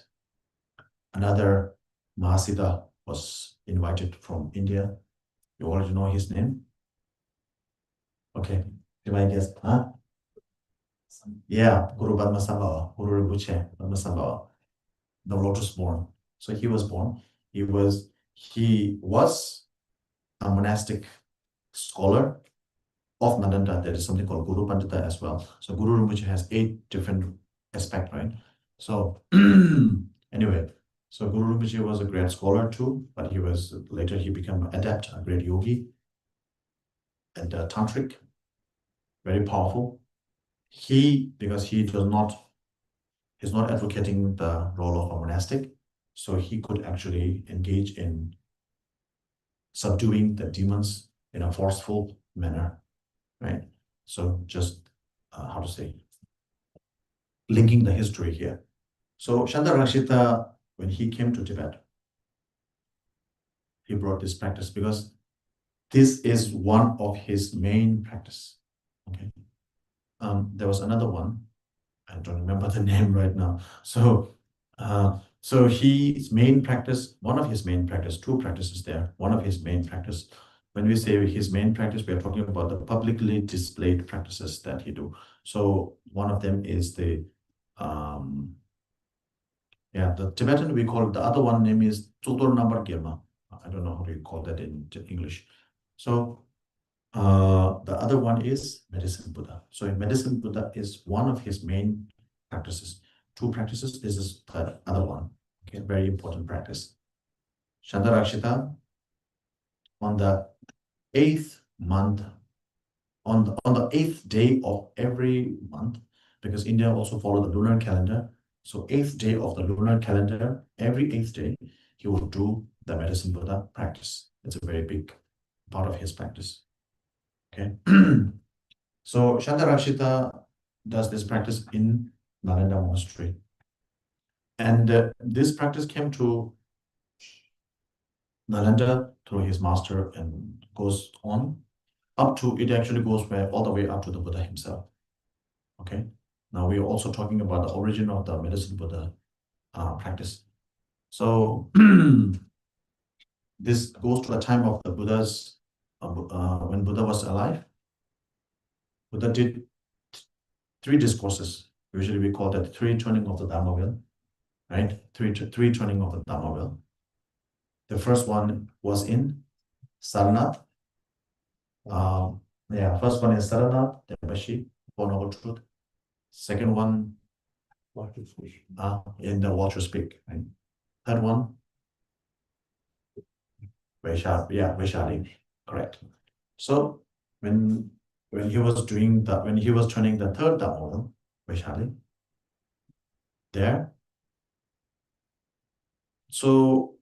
another Mahasiddha was invited from India. You already know his name. Okay, do I guess? Huh? Yeah, Guru Padmasambhava, Guru Rinpoche Padmasambhava, the lotus born. So he was born. He was a monastic scholar of Nalanda. There is something called Guru Pandita as well. So Guru Rinpoche has 8 different aspects, right? So anyway, so Guru Rinpoche was a great scholar too, but later he became an adept, a great yogi, and tantric, very powerful. Because he's not advocating the role of a monastic, so he could actually engage in subduing the demons in a forceful manner, right? So just how to say, linking the history here. So Shantarakshita, when he came to Tibet, he brought this practice because this is one of his main practice. Okay. There was another one. I don't remember the name right now. So his main practice, one of his main practice, 2 practices there. One of his main practice. When we say his main practice, we are talking about the publicly displayed practices that he do. So one of them is the Tibetan, we call it, the other one name is Tutur Nambar Girma. I don't know how you call that in English. So the other one is Medicine Buddha. So Medicine Buddha is one of his main practices. 2 practices, this is the other one. Okay, very important practice. Shantarakshita, on the 8th month, on the 8th day of every month, because India also follow the lunar calendar. So 8th day of the lunar calendar, every 8th day, he will do the Medicine Buddha practice. It's a very big part of his practice. Okay. So Shantarakshita does this practice in Nalanda Monastery. And this practice came to Nalanda through his master and goes on up to, it actually goes all the way up to the Buddha himself. Okay. Now we are also talking about the origin of the Medicine Buddha practice. So this goes to the time of the Buddha's, when Buddha was alive. Buddha did 3 discourses. Usually we call that 3 turning of the Dharma wheel, right? Three turning of the Dharma wheel. The first one was in Sarnath. First one is Sarnath, Debashi, Four Noble Truth. Second one, in the Water Speak. Right? Third one, Vaishali, correct. So when he was turning the third Dharma wheel, Vaishali, there. So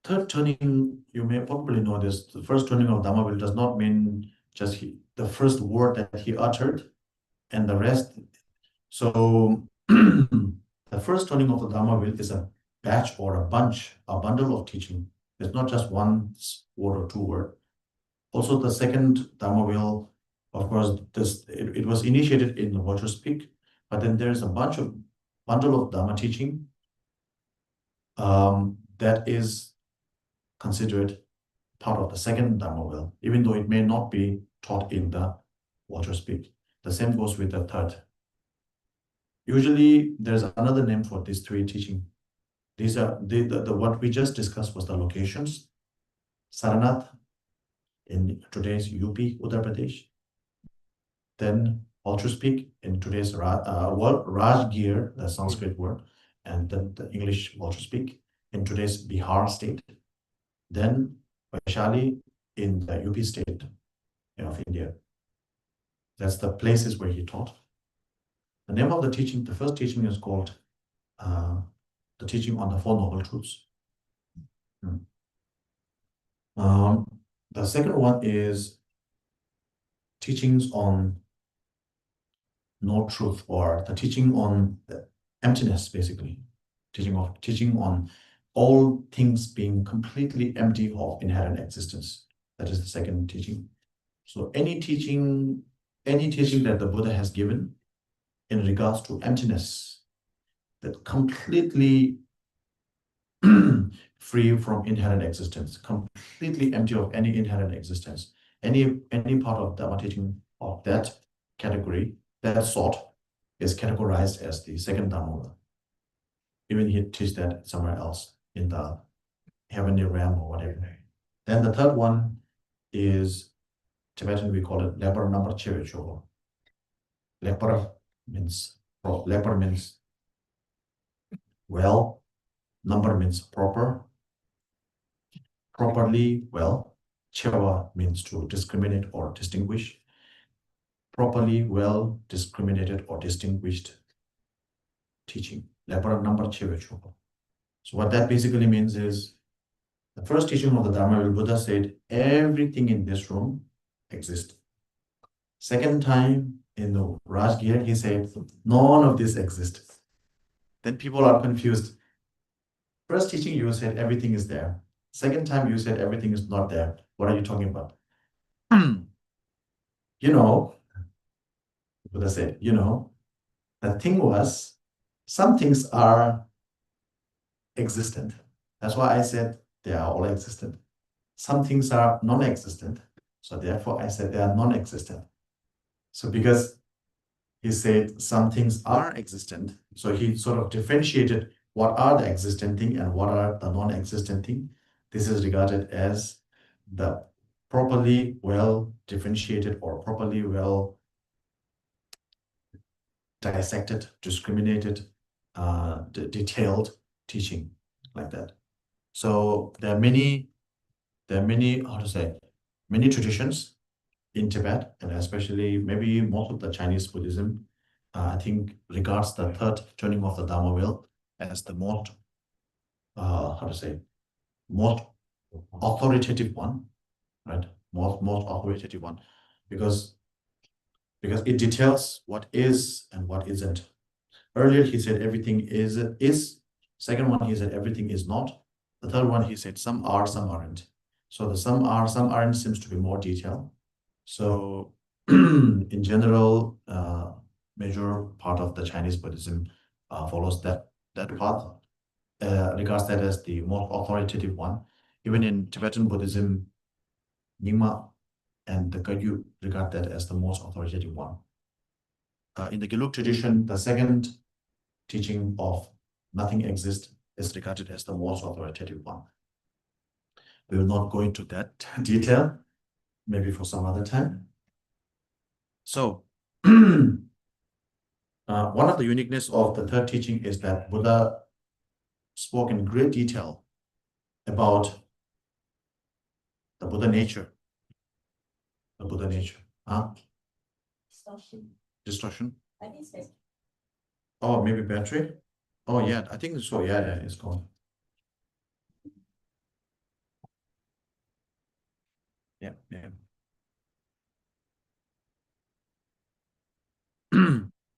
third turning, you may probably know this. The first turning of Dhamma wheel does not mean just the first word that he uttered and the rest. So the first turning of the Dhamma wheel is a batch or a bundle of teaching. It's not just one word or 2 word. Also, the second Dhamma wheel, of course, it was initiated in the Water Speak, but then there's a bundle of Dhamma teaching that is considered part of the second Dhamma wheel, even though it may not be taught in the Water Speak. The same goes with the third. Usually, there's another name for these 3 teaching. These are what we just discussed was the locations: Saranath, in today's UP, Uttar Pradesh. Then also speak in today's word Rajgir, the Sanskrit word, and then the English also speak in today's Bihar state. Then Vaishali in the UP state of India. That's the places where he taught. The name of the teaching, the first teaching is called the teaching on the Four Noble Truths. The second one is teachings on no truth, or the teaching on the emptiness, basically. Teaching on all things being completely empty of inherent existence. That is the second teaching. So any teaching that the Buddha has given in regards to emptiness, that completely free from inherent existence, completely empty of any inherent existence, any part of Dharma teaching of that category, that sort, is categorized as the second Dharma. Even he teaches that somewhere else in the heavenly realm or whatever. Then the third one is Tibetan, we call it leper number chevecho. Leper means well, number means proper, properly well. Cheva means to discriminate or distinguish. Properly well discriminated or distinguished teaching. Leper number chevecho. So what that basically means is the first teaching of the Dharma, Buddha said everything in this room exists. Second time in the Rajgir, he said none of this exists. Then people are confused. First teaching, you said everything is there. Second time, you said everything is not there. What are you talking about? Buddha said, the thing was, some things are existent. That's why I said they are all existent. Some things are non-existent. So therefore, I said they are non-existent. So because he said some things are existent, so he sort of differentiated what are the existent thing and what are the non-existent thing. This is regarded as the properly well differentiated or properly well dissected, discriminated, detailed teaching like that. So there are many, many traditions in Tibet, and especially maybe most of the Chinese Buddhism, I think regards the third turning of the Dharma wheel as the most, most authoritative one, right? Most authoritative one, because it details what is and what isn't. Earlier he said everything is. Second one he said everything is not. The third one he said some are, some aren't. So the some are, some aren't seems to be more detailed. So in general, major part of the Chinese Buddhism follows that path, regards that as the most authoritative one. Even in Tibetan Buddhism, Nyingma and the Kagyu regard that as the most authoritative one. In the Gelug tradition, the second teaching of nothing exists is regarded as the most authoritative one. We will not go into that detail, maybe for some other time. So, one of the uniqueness of the third teaching is that Buddha spoke in great detail about the Buddha nature. The Buddha nature. Distortion. Oh, maybe battery. Oh yeah, I think so. Yeah, it's gone. Yeah.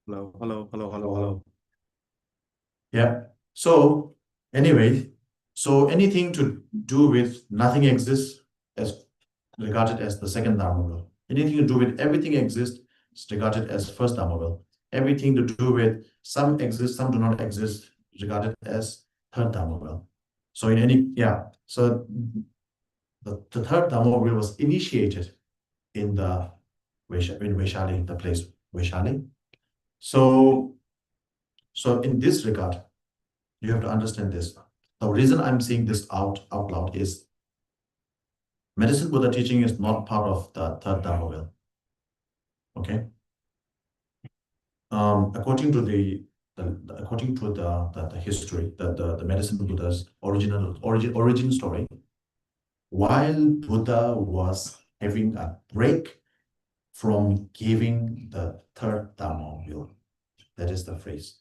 Hello. Yeah. So anyway, so anything to do with nothing exists as regarded as the second Dharma will. Anything to do with everything exists is regarded as first Dharma will. Everything to do with some exist, some do not exist, is regarded as third Dharma will. So so the third Dharma will was initiated in Vaishali, the place Vaishali. So in this regard, you have to understand this. The reason I'm saying this out loud is Medicine Buddha teaching is not part of the third Dharma wheel. Okay. According to the history, the medicine Buddha's origin story, while Buddha was having a break from giving the third Dharma wheel, that is the phrase.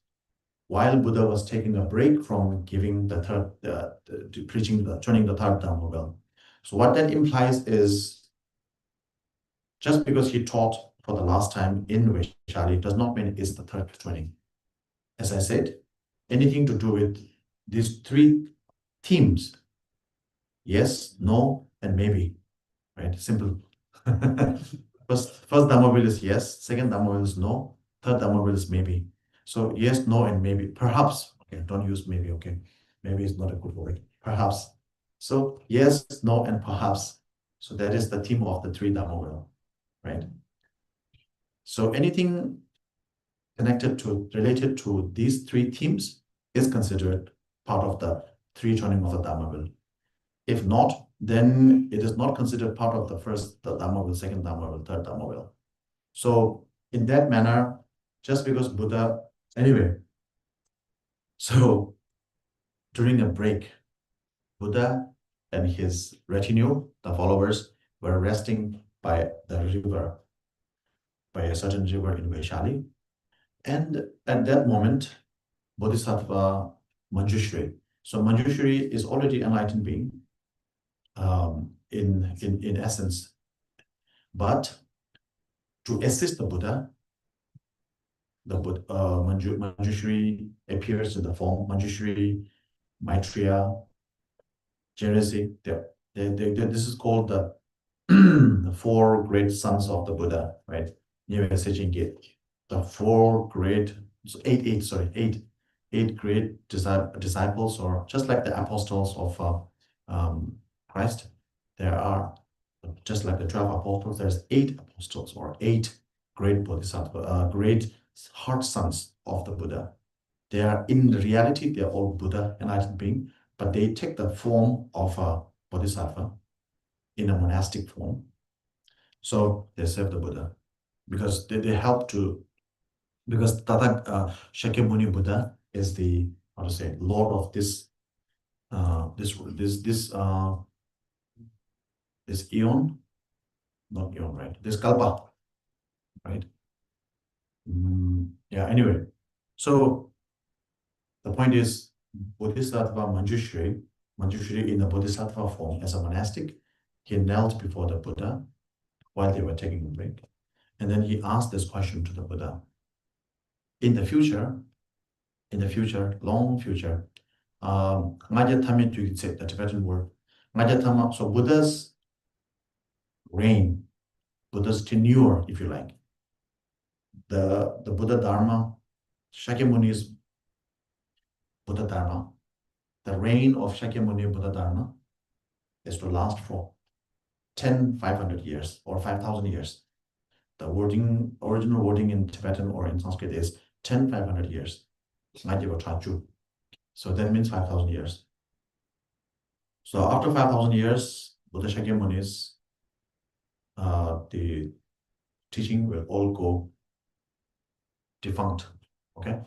While Buddha was taking a break from giving the third, turning the third Dharma wheel. So what that implies is, just because he taught for the last time in Vaishali does not mean it's the third training. As I said, anything to do with these three themes, yes, no, and maybe, right? Simple. First Dhamma wheel is yes, second Dhamma wheel is no, third Dhamma wheel is maybe. So yes, no, and maybe, perhaps. Okay, don't use maybe, okay? Maybe is not a good word. Perhaps. So yes, no, and perhaps. So that is the theme of the three Dhamma wheel, right? So anything related to these three themes is considered part of the three turning of the Dhamma wheel. If not, then it is not considered part of the Dhamma wheel, second Dhamma wheel, third Dhamma wheel. So in that manner, just because Buddha, anyway, so during a break, Buddha and his retinue, the followers, were resting by the river, by a certain river in Vaishali. And at that moment, Bodhisattva Manjushri. So Manjushri is already enlightened being in essence. But to assist the Buddha, Manjushri appears in the form Manjushri, Maitreya, Jeresi. This is called the the four great sons of the Buddha, right? The four great, so eight great disciples, or just like the apostles of Christ. There are, just like the 12 apostles, there's 8 apostles or 8 great bodhisattva, great heart sons of the Buddha. They are, in reality, they're all Buddha, enlightened being, but they take the form of a bodhisattva in a monastic form. So they serve the Buddha because they help to, because Shakyamuni Buddha is the, how to say, lord of this this eon, not eon, right? This kalpa, right? Yeah, anyway. So the point is, Bodhisattva Manjushri in the Bodhisattva form as a monastic, he knelt before the Buddha while they were taking a break. And then he asked this question to the Buddha. In the future, long future, the Tibetan word, so Buddha's reign, Buddha's tenure, if you like, the Buddha Dharma, Shakyamuni's Buddha Dharma, the reign of Shakyamuni Buddha Dharma is to last for 500 years or 5,000 years. The original wording in Tibetan or in Sanskrit is 500 years. So that means 5,000 years. So after 5,000 years, Buddha Shakyamuni's the teaching will all go defunct. Okay.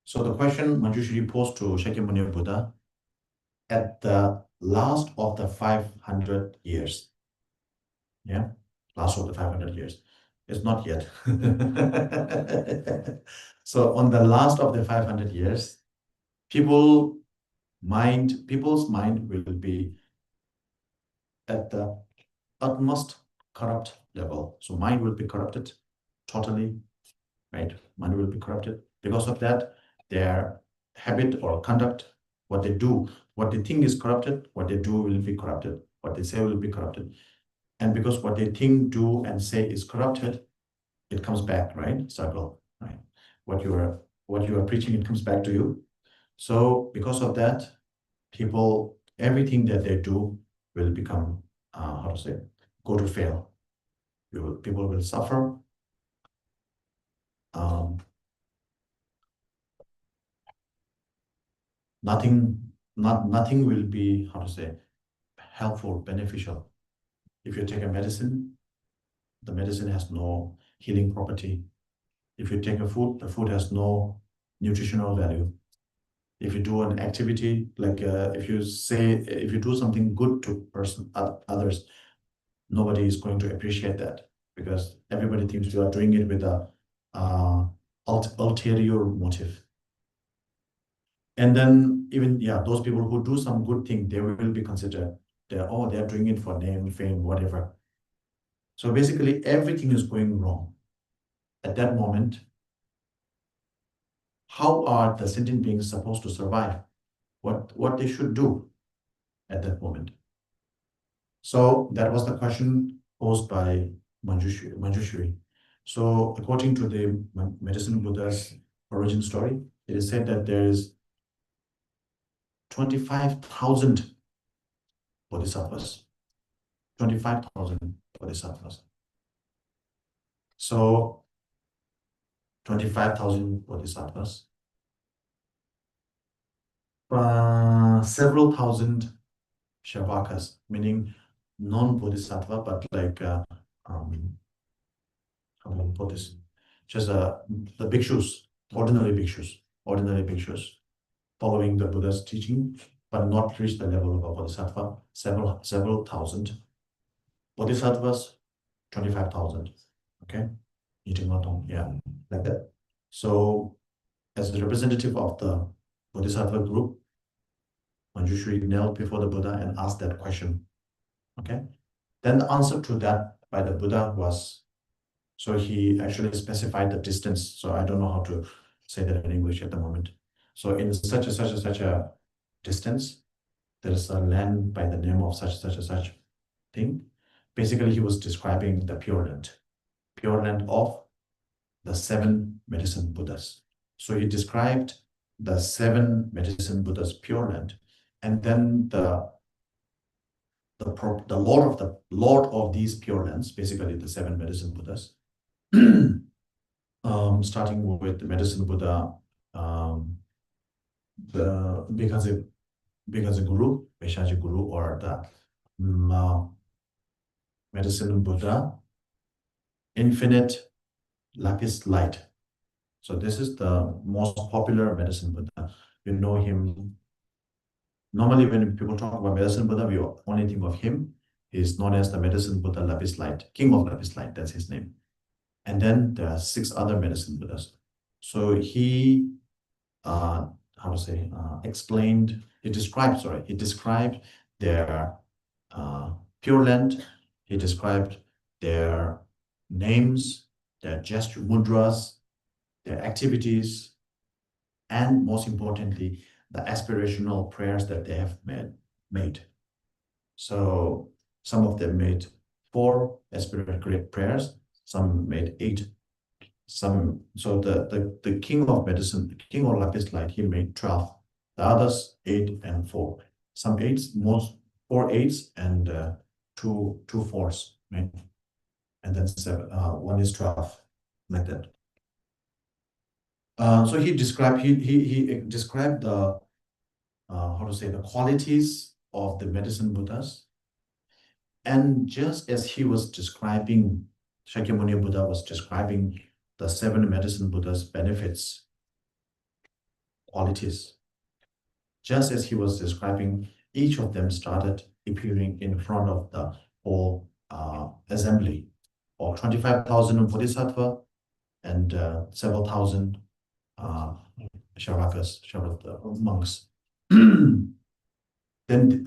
So the question Manjushri posed to Shakyamuni Buddha at the last of the 500 years. Yeah, last of the 500 years. It's not yet. So on the last of the 500 years, people's mind will be at the utmost corrupt level. So mind will be corrupted totally, right? Mind will be corrupted. Because of that, their habit or conduct, what they do, what they think is corrupted, what they do will be corrupted, what they say will be corrupted. And because what they think, do, and say is corrupted, it comes back, right? Circle, right? What you are preaching, it comes back to you. So because of that, people, everything that they do will become, how to say, go to fail. People will suffer. Nothing will be, how to say, helpful, beneficial. If you take a medicine, the medicine has no healing property. If you take a food, the food has no nutritional value. If you do an activity, like if you do something good to others, nobody is going to appreciate that because everybody thinks you are doing it with a ulterior motive. And then even, yeah, those people who do some good thing, they will be considered, they're doing it for name, fame, whatever. So basically everything is going wrong. At that moment, how are the sentient beings supposed to survive? What they should do at that moment? So that was the question posed by Manjushri. So according to the Medicine Buddha's origin story, it is said that there is 25,000 bodhisattvas. 25,000 bodhisattvas. So 25,000 bodhisattvas. Several thousand shavakas, meaning non-bodhisattva, but like how do I put this? Just the bhikshus, ordinary bhikshus, following the Buddha's teaching, but not reach the level of a bodhisattva. Several thousand bodhisattvas, 25,000. Okay, yeah, like that. So, as the representative of the bodhisattva group, Manjushri knelt before the Buddha and asked that question. Okay, then the answer to that by the Buddha was, so he actually specified the distance. So I don't know how to say that in English at the moment. So in such a distance, there is a land by the name of such thing. Basically, he was describing the pure land of the 7 medicine Buddhas. So he described the 7 medicine Buddhas pure land, and then the Lord of these pure lands, basically the 7 medicine Buddhas, starting with the medicine Buddha, the Bhikkhasi Guru, Vaishnaji Guru, or the medicine Buddha, infinite lapis light. So this is the most popular medicine Buddha. You know him. Normally, when people talk about medicine Buddha, we only think of him. He's known as the medicine Buddha Lapis Light, King of Lapis Light. That's his name. And then there are 6 other medicine Buddhas. So he, how to say, he described their pure land. He described their names, their gesture mudras, their activities, and most importantly, the aspirational prayers that they have made. So some of them made 4 aspirational prayers, some made 8. So the king of medicine, king of lapis light, he made 12. The others 8 and 4. Some 8s, most 4 8s and 2 4s, right? And then 7, 1 is 12, like that. So he described the how to say, the qualities of the medicine Buddhas, and just as he was describing, Shakyamuni Buddha was describing the 7 medicine Buddhas' benefits, qualities. Just as he was describing, each of them started appearing in front of the whole assembly of 25,000 bodhisattva and several thousand shavakas, monks. Then,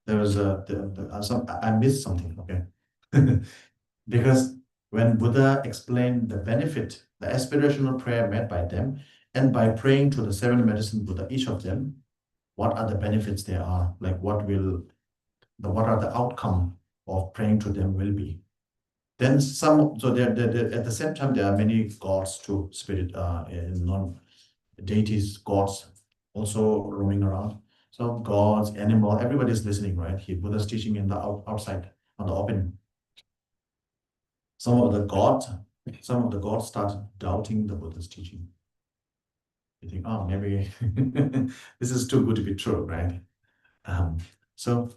there was I missed something, okay? Because when Buddha explained the benefit, the aspirational prayer made by them, and by praying to the 7 medicine Buddha, each of them, what are the benefits there are? Like what are the outcome of praying to them will be? Then so there at the same time, there are many gods too, non-deities, gods also roaming around. So gods, animal, everybody's listening, right? Buddha's teaching in the outside, on the open. Some of the gods started doubting the Buddha's teaching. You think, oh, maybe this is too good to be true, right? So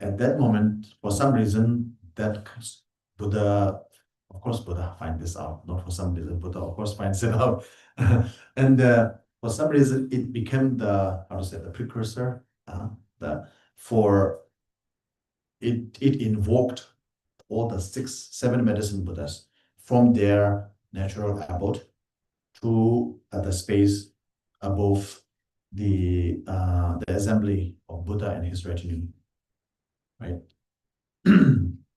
at that moment, for some reason, that Buddha, of course, Buddha finds this out, not for some reason, Buddha, of course, finds it out. And for some reason, it became the, how to say, the precursor, for it invoked all the seven medicine Buddhas from their natural abode to the space above the assembly of Buddha and his retinue, right?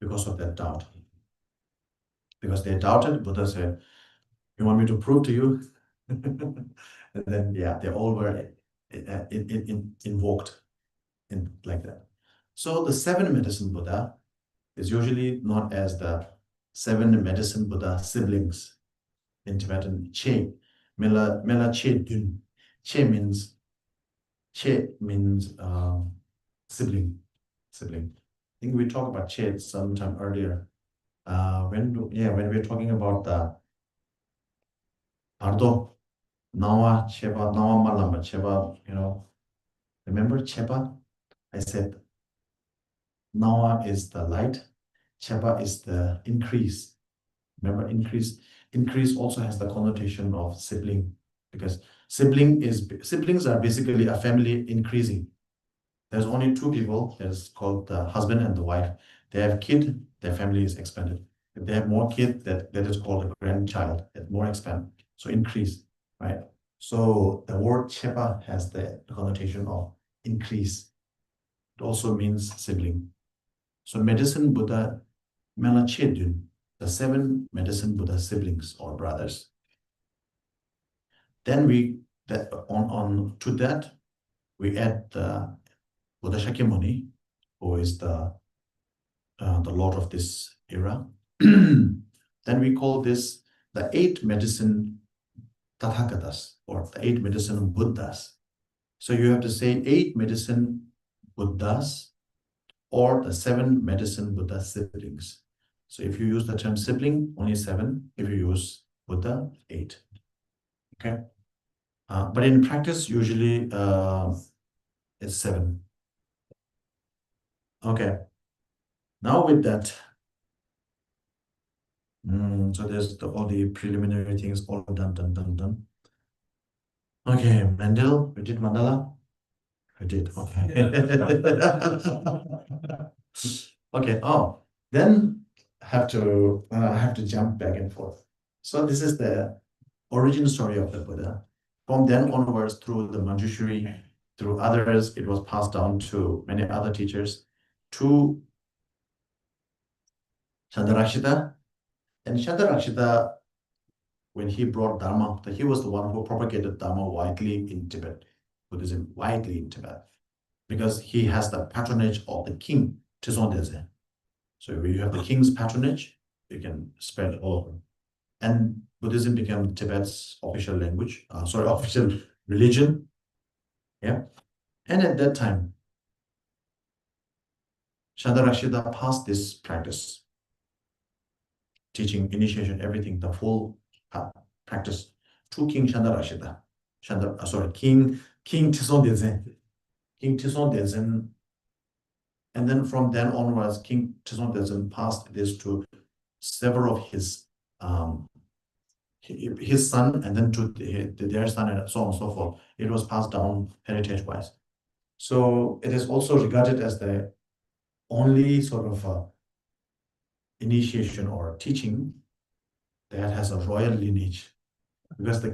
Because of that doubt. Because they doubted, Buddha said, "You want me to prove to you?" And then, yeah, they all were invoked in like that. So the seven medicine Buddha is usually known as the seven medicine Buddha siblings in Tibetan. Che, Mela Che Dun. Che means sibling. Sibling. I think we talked about Che sometime earlier. When we're talking about the Pardo, Nawa, Cheba, Nawa Malamba, Cheba, remember Cheba? I said Nawa is the light, Cheba is the increase. Remember, increase. Increase also has the connotation of sibling, because siblings are basically a family increasing. There's only two people. It's called the husband and the wife. They have kid, their family is expanded. If they have more kids, that is called a grandchild. It more expand. So increase, right? So the word chepa has the connotation of increase. It also means sibling. So medicine Buddha Melachedun, the seven medicine Buddha siblings or brothers. Then on to that we add the Buddha Shakyamuni, who is the lord of this era. Then we call this the eight medicine Tathagatas, or the eight medicine Buddhas. So you have to say eight medicine Buddhas or the seven medicine Buddha siblings. So if you use the term sibling, only seven. If you use Buddha, eight. Okay. But in practice, usually it's seven. Okay. Now with that, so there's all the preliminary things all done. Okay, Mendel, we did mandala? We did, okay. Okay, then have to jump back and forth. So this is the origin story of the Buddha. From then onwards, through the Manjushri, through others, it was passed down to many other teachers, to Chandarakshita. And Chandarakshita, when he brought Dharma, he was the one who propagated Dharma widely in Tibet, Buddhism widely in Tibet, because he has the patronage of the king, Tizon. So when you have the king's patronage, you can spread it all over. And Buddhism became Tibet's official language, official religion. Yeah. And at that time, Chandarakshita passed this practice, teaching, initiation, everything, the full practice to King Chandarakshita. King Tizon. King Tizon. And then from then onwards, King Tizon passed this to several of his son, and then to their son, and so on and so forth. It was passed down heritage-wise. So it is also regarded as the only sort of initiation or teaching that has a royal lineage. Because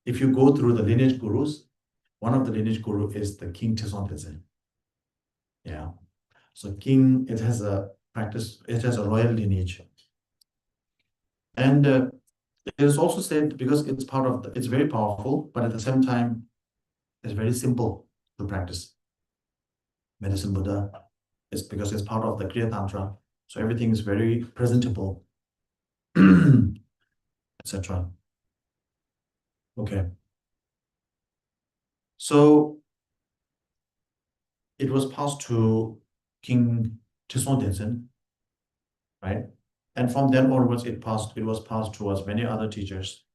if you go through the lineage gurus, one of the lineage guru is the King Tizon. Yeah. So king, it has a practice, it has a royal lineage. And it is also said, because it's it's very powerful, but at the same time, it's very simple to practice. Medicine Buddha is because it's part of the Kriya Tantra. So everything is very presentable, etc. Okay. So it was passed to King Tizon, right? And from then onwards, it was passed towards many other teachers.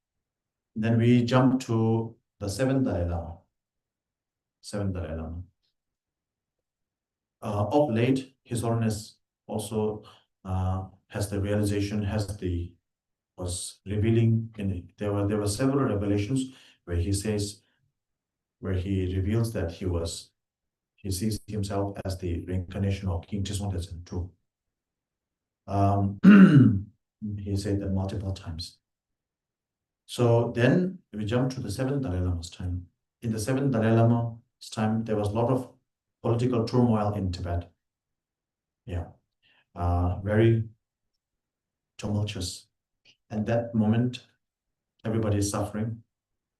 Then we jump to the seventh Dalai Lama. of late, His Holiness also has the realization, was revealing, and there were several revelations where he says, where he reveals that he sees himself as the reincarnation of King Chiswantesen too. He said that multiple times. So then we jump to the seventh Dalai Lama's time. In the seventh Dalai Lama's time, there was a lot of political turmoil in Tibet. Yeah, very tumultuous. And that moment, everybody is suffering.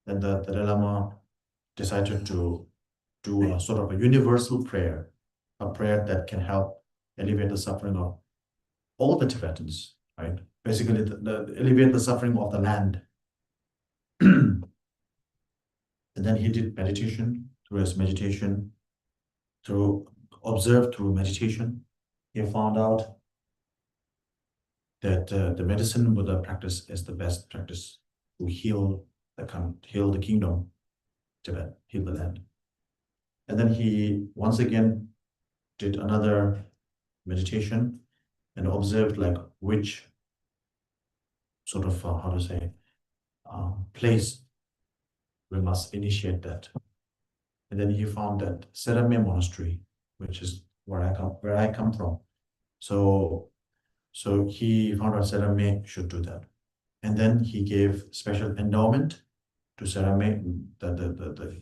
Then the Dalai Lama decided to do a sort of a universal prayer, a prayer that can help alleviate the suffering of all the Tibetans, right? Basically, alleviate the suffering of the land. And then he did meditation. Through his meditation, through meditation, he found out that the medicine Buddha practice is the best practice to heal the kingdom, Tibet, heal the land. And then he once again did another meditation and observed like which sort of how to say place we must initiate that. And then he found that Serame Monastery, which is where I come from. So he found out Serame should do that. And then he gave special endowment to Serame, the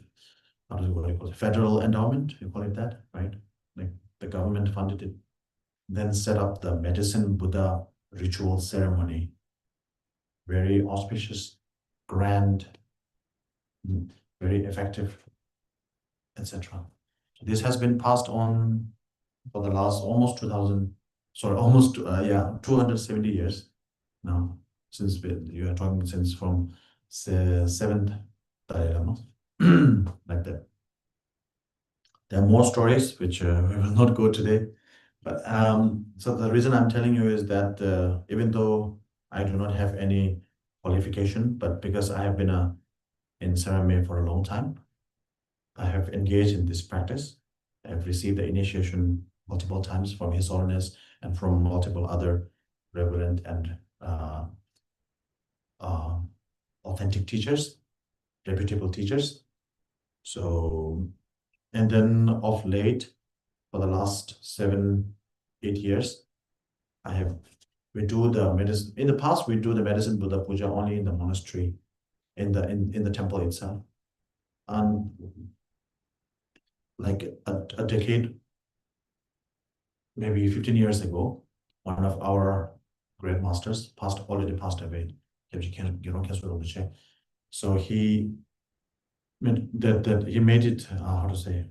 how do you call it? Federal endowment, you call it that, right? Like the government funded it. Then set up the medicine Buddha ritual ceremony. Very auspicious, grand, very effective, etc. This has been passed on for the last almost 2000, sorry, almost 270 years now, since you are talking since from the seventh Dalai Lama, like that. There are more stories which we will not go today, but so the reason I'm telling you is that even though I do not have any qualification, but because I have been in ceremony for a long time, I have engaged in this practice. I have received the initiation multiple times from His Holiness and from multiple other reverend and authentic teachers, reputable teachers. So, and then of late, for the last 7, 8 years, we do the medicine. In the past, we do the medicine Buddha Puja only in the monastery, in the temple itself. And like a decade, maybe 15 years ago, one of our great masters already passed away. So he made it how to say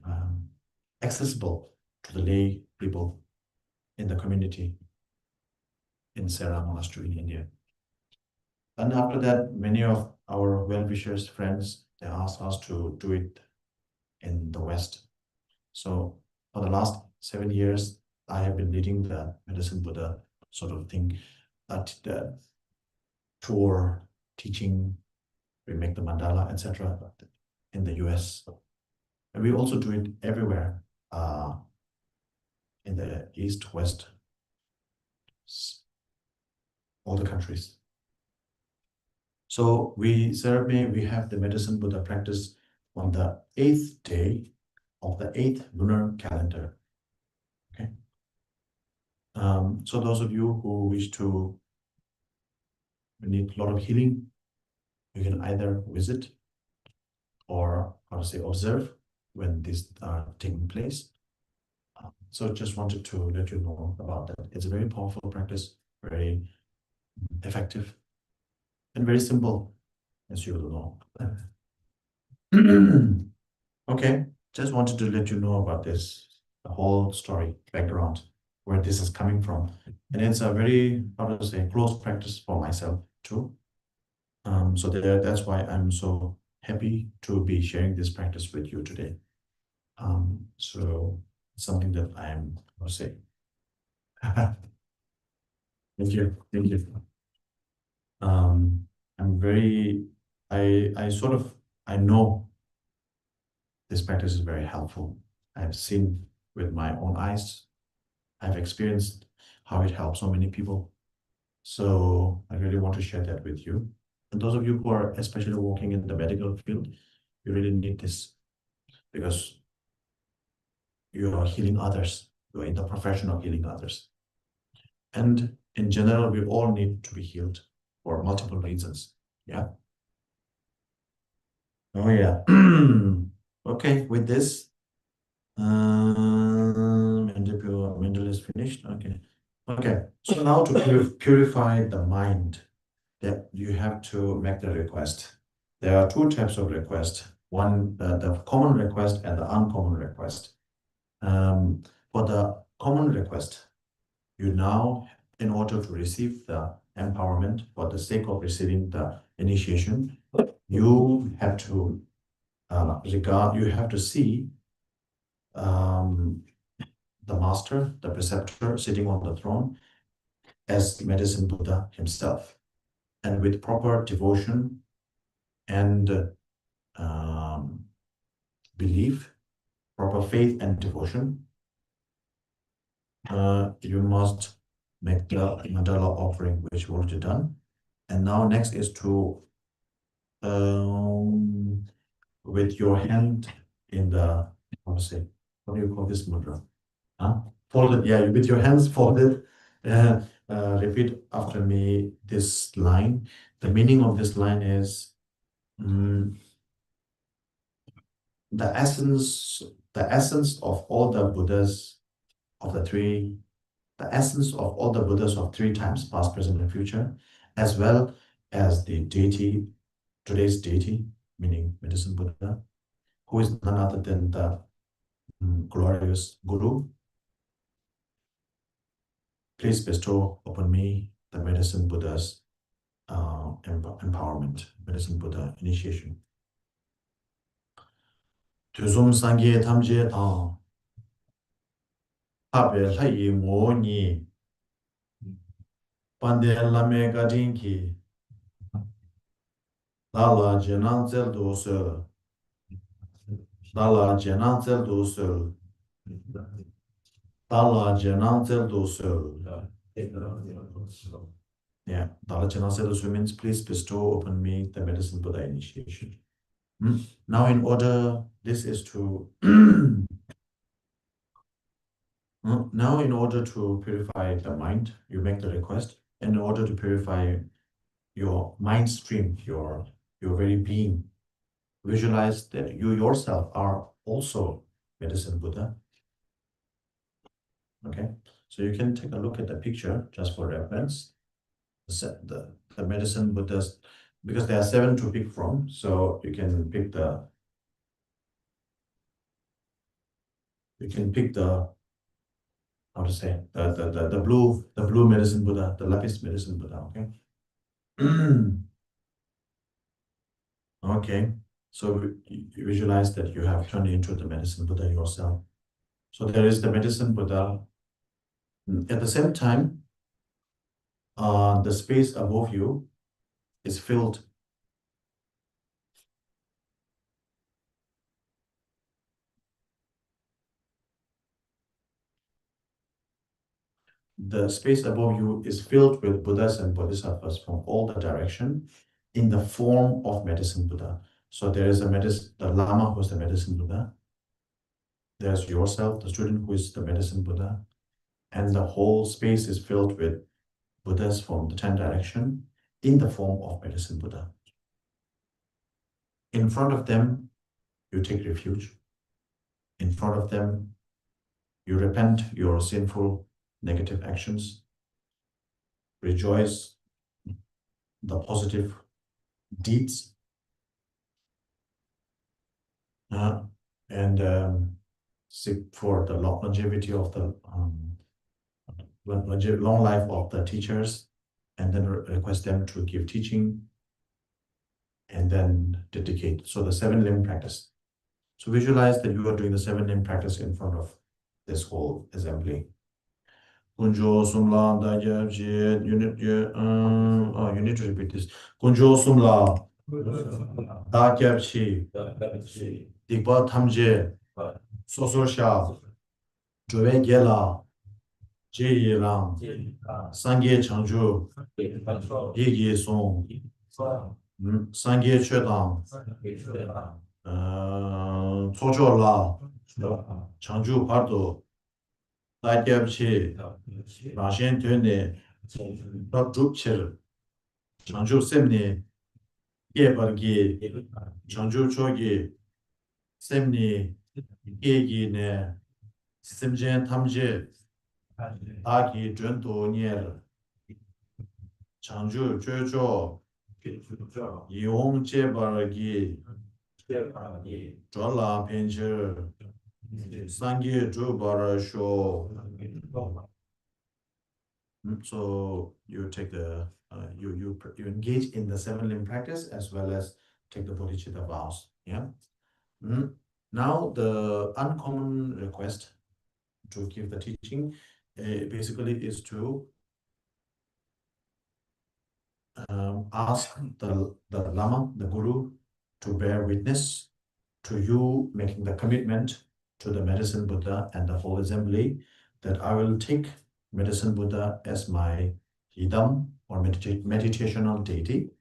accessible to the lay people in the community in Sera Monastery in India. And after that, many of our well-wishers, friends, they asked us to do it in the West. So for the last 7 years, I have been leading the Medicine Buddha sort of thing, the tour, teaching, we make the mandala, etc. in the US. And we also do it everywhere in the East, West, all the countries. So we have the Medicine Buddha practice on the 8th day of the 8th lunar calendar. Okay. So those of you who wish to need a lot of healing, you can either visit or how to say observe when these are taking place. So just wanted to let you know about that. It's a very powerful practice, very effective, and very simple, as you will know. Okay, just wanted to let you know about this, the whole story, background, where this is coming from. And it's a very, how to say, close practice for myself too. So that's why I'm so happy to be sharing this practice with you today. So it's something that I'm, how to say, thank you. I'm very, I know this practice is very helpful. I've seen with my own eyes. I've experienced how it helps so many people. So I really want to share that with you. And those of you who are especially working in the medical field, you really need this because you are healing others. You're in the profession of healing others. And in general, we all need to be healed for multiple reasons. Yeah. Oh, yeah. Okay, with this, Mendel is finished. Okay. Okay. So now to purify the mind, that you have to make the request. There are two types of request. One, the common request and the uncommon request. For the common request, you now, in order to receive the empowerment for the sake of receiving the initiation, you have to you have to see um, the master, the preceptor sitting on the throne as medicine Buddha himself. And with proper devotion and belief, proper faith and devotion, you must make the mandala offering, which we already done. And now next is to, with your hand in the, how to say, what do you call this mudra? Huh? Folded, yeah, with your hands folded. Repeat after me this line. The meaning of this line is the essence, of all the Buddhas of the essence of all the Buddhas of three times, past, present, and future, as well as the deity, today's deity, meaning medicine Buddha, who is none other than the glorious Guru. Please bestow upon me the medicine Buddha's empowerment, medicine Buddha initiation. Tuzum Sangye Tamje Tang, Pabe Lai Mo Ni, Pande Lame Gadinki, Lala Jenan Zel Dose, Dala Jenan Zel Dose, Dala Jenan Zel Dose. Yeah, Dala Jenan Zel Dose means please bestow upon me the medicine Buddha initiation. Now, in order, this is to now, in order to purify the mind, you make the request. In order to purify your mind stream, your very being, visualize that you yourself are also medicine Buddha. Okay, so you can take a look at the picture just for reference. The medicine Buddhas, because there are 7 to pick from, so you can pick the how to say the blue medicine Buddha, the lapis medicine Buddha. Okay. Okay, so you visualize that you have turned into the medicine Buddha yourself. So there is the medicine Buddha. At the same time, the space above you is filled. The space above you is filled with Buddhas and Bodhisattvas from all the direction in the form of medicine Buddha. So there is the Lama who is the medicine Buddha. There's yourself, the student who is the medicine Buddha. And the whole space is filled with Buddhas from the 10 direction in the form of medicine Buddha. In front of them, you take refuge. In front of them, you repent your sinful negative actions. Rejoice the positive deeds. And seek for the longevity of the long life of the teachers, and then request them to give teaching, and then dedicate. So the 7-limb practice. So visualize that you are doing the 7-limb practice in front of this whole assembly. Kunjo Sumla Dajab you need to repeat this. Kunjo Sumla Dajab Dikpa Thamje Sosor Sha Joe Gela, Ji Ram, Sangye Changju, Yi Song, Sangye Chedang, Sojo La, Changju Pardo, Dagyabchi, Rashen Tune, Rab Drupchir, Changju Semni, Yebargi, Changju Chogi, Semni, Yegi Ne, Simjen Tamje, Dagi Junto Nier, Changju Jojo, Yong Jebargi, Jola Pincher, Sangye Jubara Show. So you take the you engage in the seven limb practice as well as take the bodhicitta vows. Yeah. Mm. Now the uncommon request to give the teaching basically is to ask the Lama, the Guru, to bear witness to you making the commitment to the Medicine Buddha and the whole assembly that I will take Medicine Buddha as my idam or meditational deity.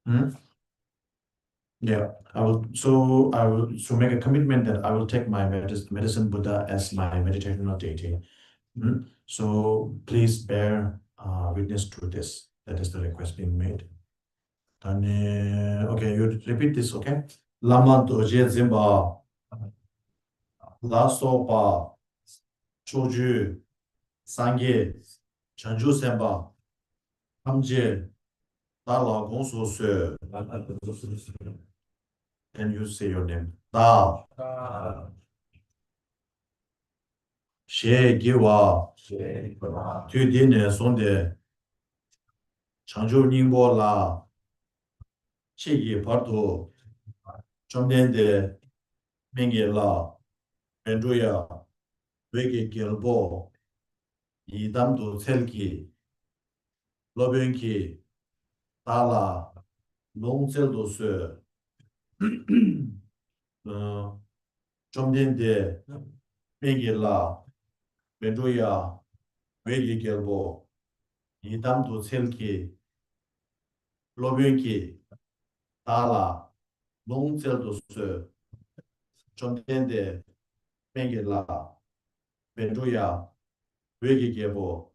Hmm? Yeah, I will. So I will. So make a commitment that I will take my Medicine Buddha as my meditational deity. Hmm? So please bear witness to this. That is the request being made. Okay, you repeat this, okay? Lama doje zimba, la sopa, choju, sangye, chanju semba, hamje, dala gongso se. Then you say your name. Da, she giwa, tu dine sonde, chanju ningbo la, chi yi parto, chomdende, menge la, benjuya, wege gelbo, idamdo selki, lobenki, dala, longzeldo se, chomdende, menge la, benjuya, wege gelbo, idamdo selki, lobenki, dala, longzeldo se, chomdende, menge la, benjuya, wege gelbo,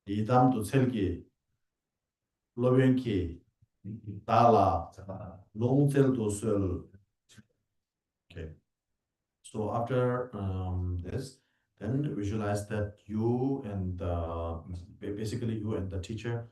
idamdo selki, lobenki, dala, longzeldo se. Okay. So after this, then visualize that you and basically you and the teacher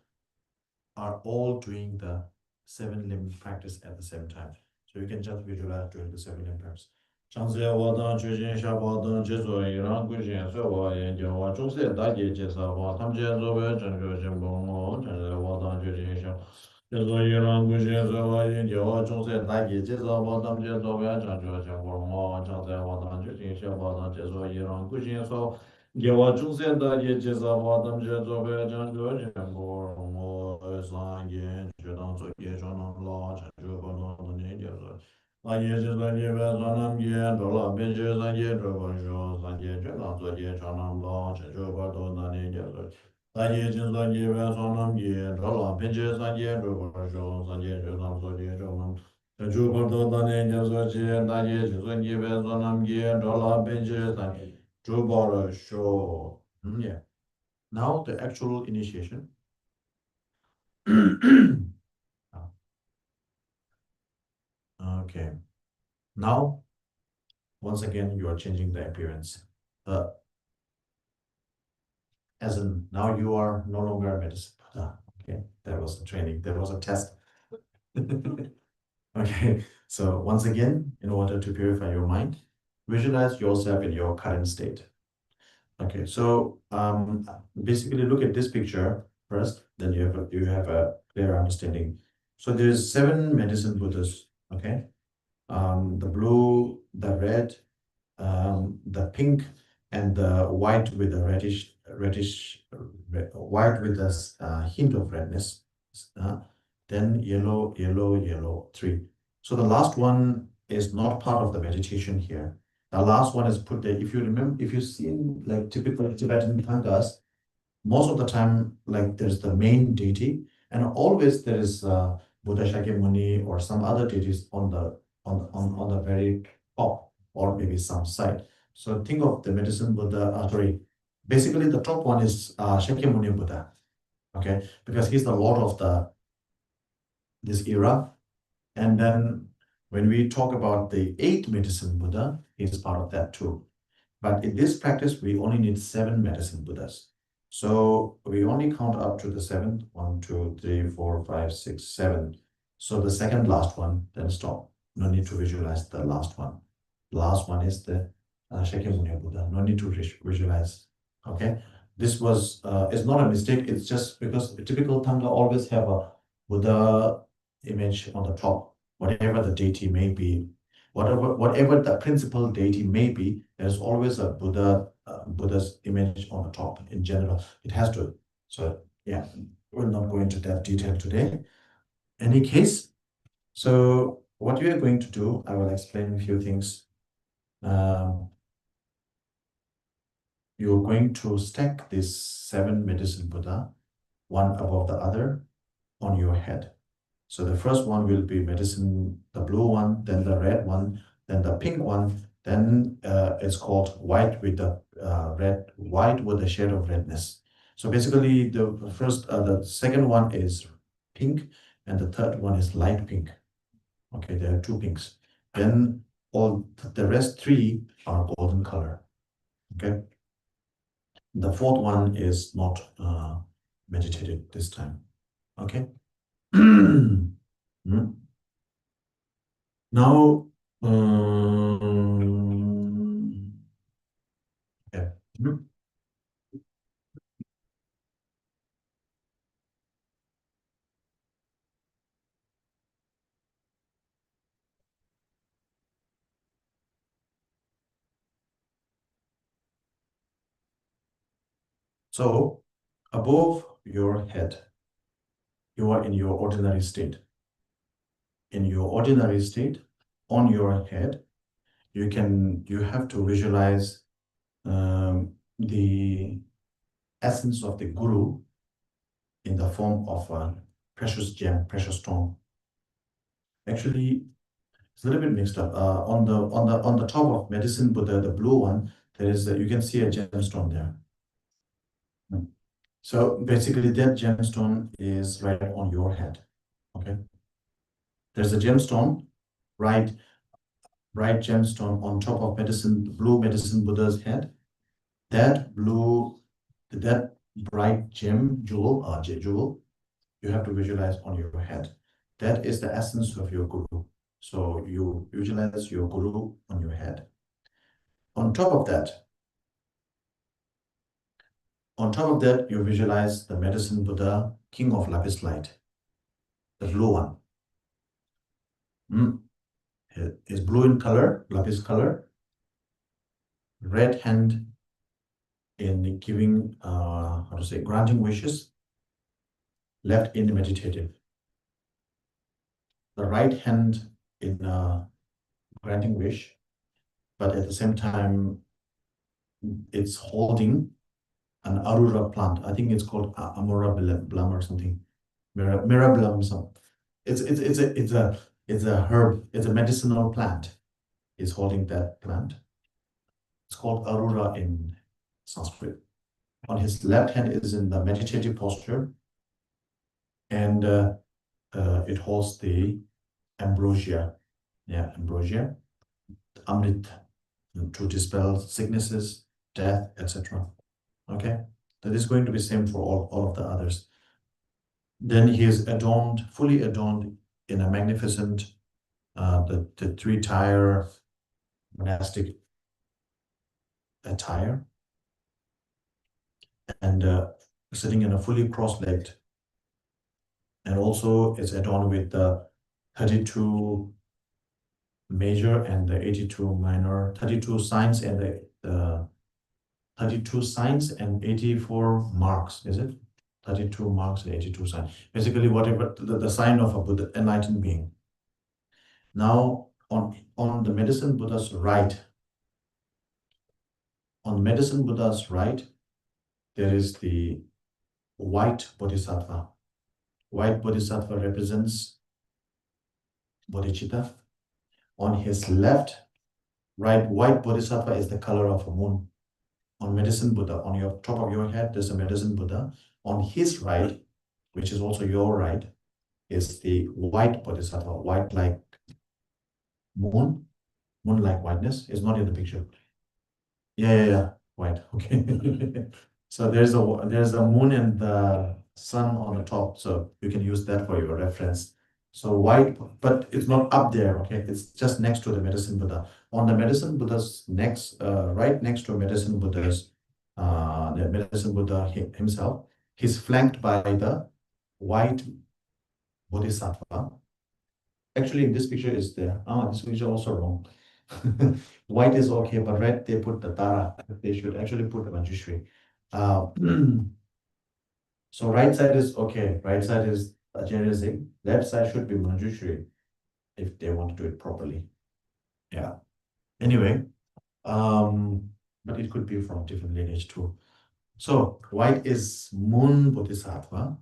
are all doing the seven limb practice at the same time. So you can just visualize doing the seven limb practice. Changse wadan chujin shabadan jizo yiran gujin sewa yin jiwa chungse dagi jisa wa tamje zobe chanjo jimbongo changse wadan chujin shab jizo yiran gujin sewa yin jiwa chungse dagi jisa wa tamje zobe chanjo jimbongo changse wadan chujin shabadan jizo yiran gujin sewa jiwa chungse dagi jisa wa tamje zobe chanjo jimbongo san yin chudang zo ye chonam la chanjo badon dani jizo Sanje sanje ve sanam ye dola benje sanje drogo sho sanje chelang zo ye chanam long chen sho par do nani ye so sanje chen sanje ve sanam ye dola benje sanje drogo sho sanje chelang zo ye chanam chen sho par do nani ye so che sanje chen sanje ve sanam ye dola benje sanje drogo sho. Yeah. Now the actual initiation. Okay. Now, once again, you are changing the appearance. As in, now you are no longer a medicine Buddha. Okay, that was the training. That was a test. Okay, so once again, in order to purify your mind, visualize yourself in your current state. Okay, so basically look at this picture first, then you have a clear understanding. So there's seven medicine Buddhas. Okay, the blue, the red, the pink, and the white with a white with a hint of redness. Then yellow, yellow, yellow, three. So the last one is not part of the meditation here. The last one is put there. If you remember, if you've seen like typical Tibetan tangas, most of the time, like there's the main deity, and always there is Buddha Shakyamuni or some other deities on the very top, or maybe some side. So think of the medicine Buddha. Sorry, basically the top one is Shakyamuni Buddha. Okay, because he's the lord of the this era. And then when we talk about the eighth medicine Buddha, he's part of that too. But in this practice, we only need 7 medicine Buddhas. So we only count up to the 7. 1, 2, 3, 4, 5, 6, 7. So the second last one, then stop. No need to visualize the last one. Last one is the Shakyamuni Buddha. No need to visualize. Okay. This was is not a mistake. It's just because a typical Thanga always have a Buddha image on the top, whatever the deity may be, whatever the principal deity may be, there's always a Buddha's image on the top in general. It has to. So yeah, we'll not go into that detail today. Any case, so what we are going to do, I will explain a few things. You're going to stack these 7 medicine Buddha, one above the other, on your head. So the first one will be medicine, the blue one, then the red one, then the pink one, then it's called white with the white with a shade of redness. So basically, the second one is pink, and the third one is light pink. Okay, there are 2 pinks. Then all the rest 3 are golden color. Okay, the fourth one is not meditated this time. Okay. Hmm. Now, yeah. Mhm. So, above your head, you are in your ordinary state. In your ordinary state, on your head, you have to visualize the essence of the Guru in the form of a precious gem, precious stone. Actually, it's a little bit mixed up. On the top of medicine Buddha, the blue one, there is you can see a gemstone there. Hmm. So basically, that gemstone is right on your head. Okay. There's a gemstone, right, bright gemstone on top of blue medicine Buddha's head. That that bright jewel, jewel, you have to visualize on your head. That is the essence of your guru. So you visualize your guru on your head. On top of that, you visualize the medicine Buddha, king of lapis light, the blue one. Mm. Is blue in color, lapis color, red hand in giving, granting wishes, left in meditative. The right hand in granting wish, but at the same time, it's holding an arura plant. I think it's called amora blum or something, mirabellum. It's a herb. It's a medicinal plant. He's holding that plant. It's called arura in Sanskrit. On his left hand is in the meditative posture, and it holds the ambrosia. Yeah, ambrosia, amrit, to dispel sicknesses, death, etc. Okay, that is going to be same for all of the others. Then he is adorned, fully adorned in a magnificent, the 3-tier monastic attire, and sitting in a fully cross-legged, and also it's adorned with the 32 major and the 82 minor, 32 signs and the 32 signs and 84 marks, is it? 32 marks and 82 signs. Basically, whatever the sign of a Buddha, enlightened being. Now, on the medicine Buddha's right, On medicine Buddha's right, there is the white bodhisattva. White bodhisattva represents bodhicitta. On his left, white bodhisattva is the color of a moon. On medicine Buddha, on your top of your head, there's a medicine Buddha. On his right, which is also your right, is the white bodhisattva, white like moon, moon like whiteness. Is not in the picture. Yeah. White. Okay. So there's a moon and the sun on the top. So you can use that for your reference. So white, but it's not up there. Okay, it's just next to the medicine Buddha. On the medicine Buddha's next, right next to medicine Buddha's, the medicine Buddha himself, he's flanked by the white bodhisattva. Actually, in this picture is there. This picture also wrong. White is okay, but red they put the Tara. They should actually put the Manjushri. Uh, so right side is okay. Right side is Ajayasik. Left side should be Manjushri if they want to do it properly. Yeah. Anyway, but it could be from different lineage too. So white is Moon Bodhisattva.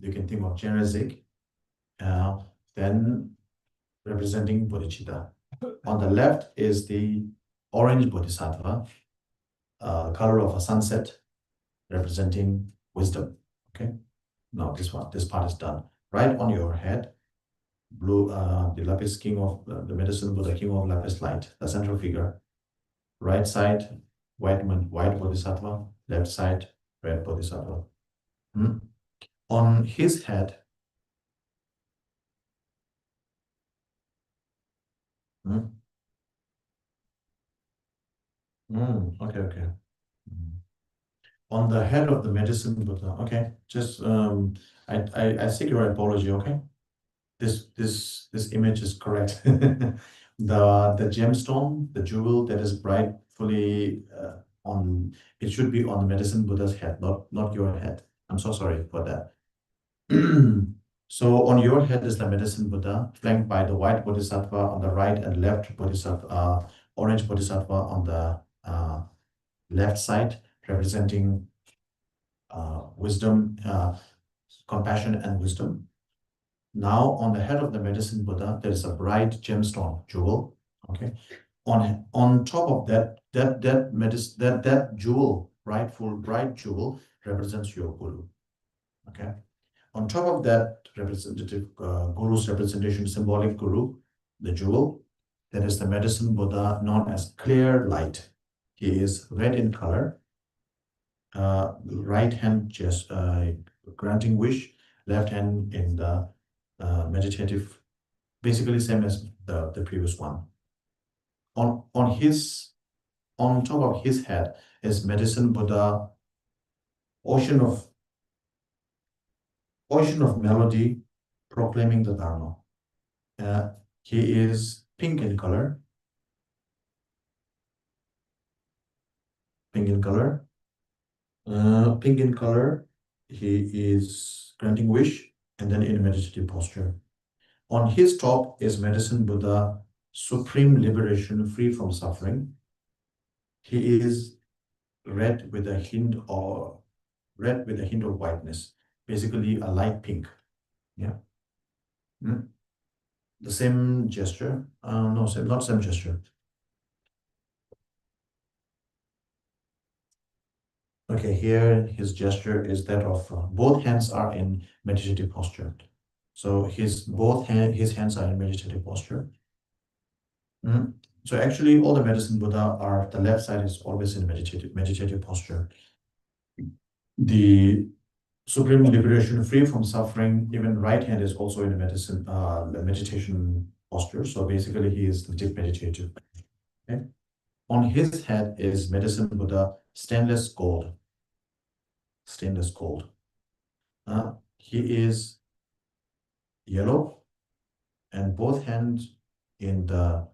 You can think of Ajayasik. Then representing bodhicitta. On the left is the orange bodhisattva, color of a sunset, representing wisdom. Okay. Now this part is done. Right on your head, blue, the lapis king of the medicine Buddha, king of lapis light, the central figure. Right side, white bodhisattva. Left side, red bodhisattva. On his head, okay. On the head of the medicine Buddha. Okay, just I seek your apology. Okay, this image is correct. The gemstone, the jewel that is brightfully on, it should be on the medicine Buddha's head, not your head. I'm so sorry for that. So on your head is the medicine Buddha, flanked by the white bodhisattva on the right and left bodhisattva, orange bodhisattva on the left side, representing wisdom, compassion, and wisdom. Now, on the head of the medicine Buddha, there is a bright gemstone jewel. Okay, on top of that jewel, bright jewel represents your guru. Okay, on top of that representative guru's representation, symbolic guru, the jewel, that is the medicine Buddha known as clear light. He is red in color. Right hand just granting wish, left hand in the meditative, basically same as the previous one. On top of his head is medicine Buddha, ocean of melody, proclaiming the Dharma. He is pink in color. Pink in color, he is granting wish and then in a meditative posture. On his top is medicine Buddha, supreme liberation, free from suffering. He is red with a hint of whiteness, basically a light pink. Yeah. The same gesture. No, not same gesture. Okay, here his gesture is that of both hands are in meditative posture. So his hands are in meditative posture. So actually, all the medicine Buddha are, the left side is always in meditative posture. The supreme liberation, free from suffering, even right hand is also in a meditation posture. So basically, he is deep meditative. Okay. On his head is medicine Buddha, stainless gold. Stainless gold. He is yellow, and both hands in the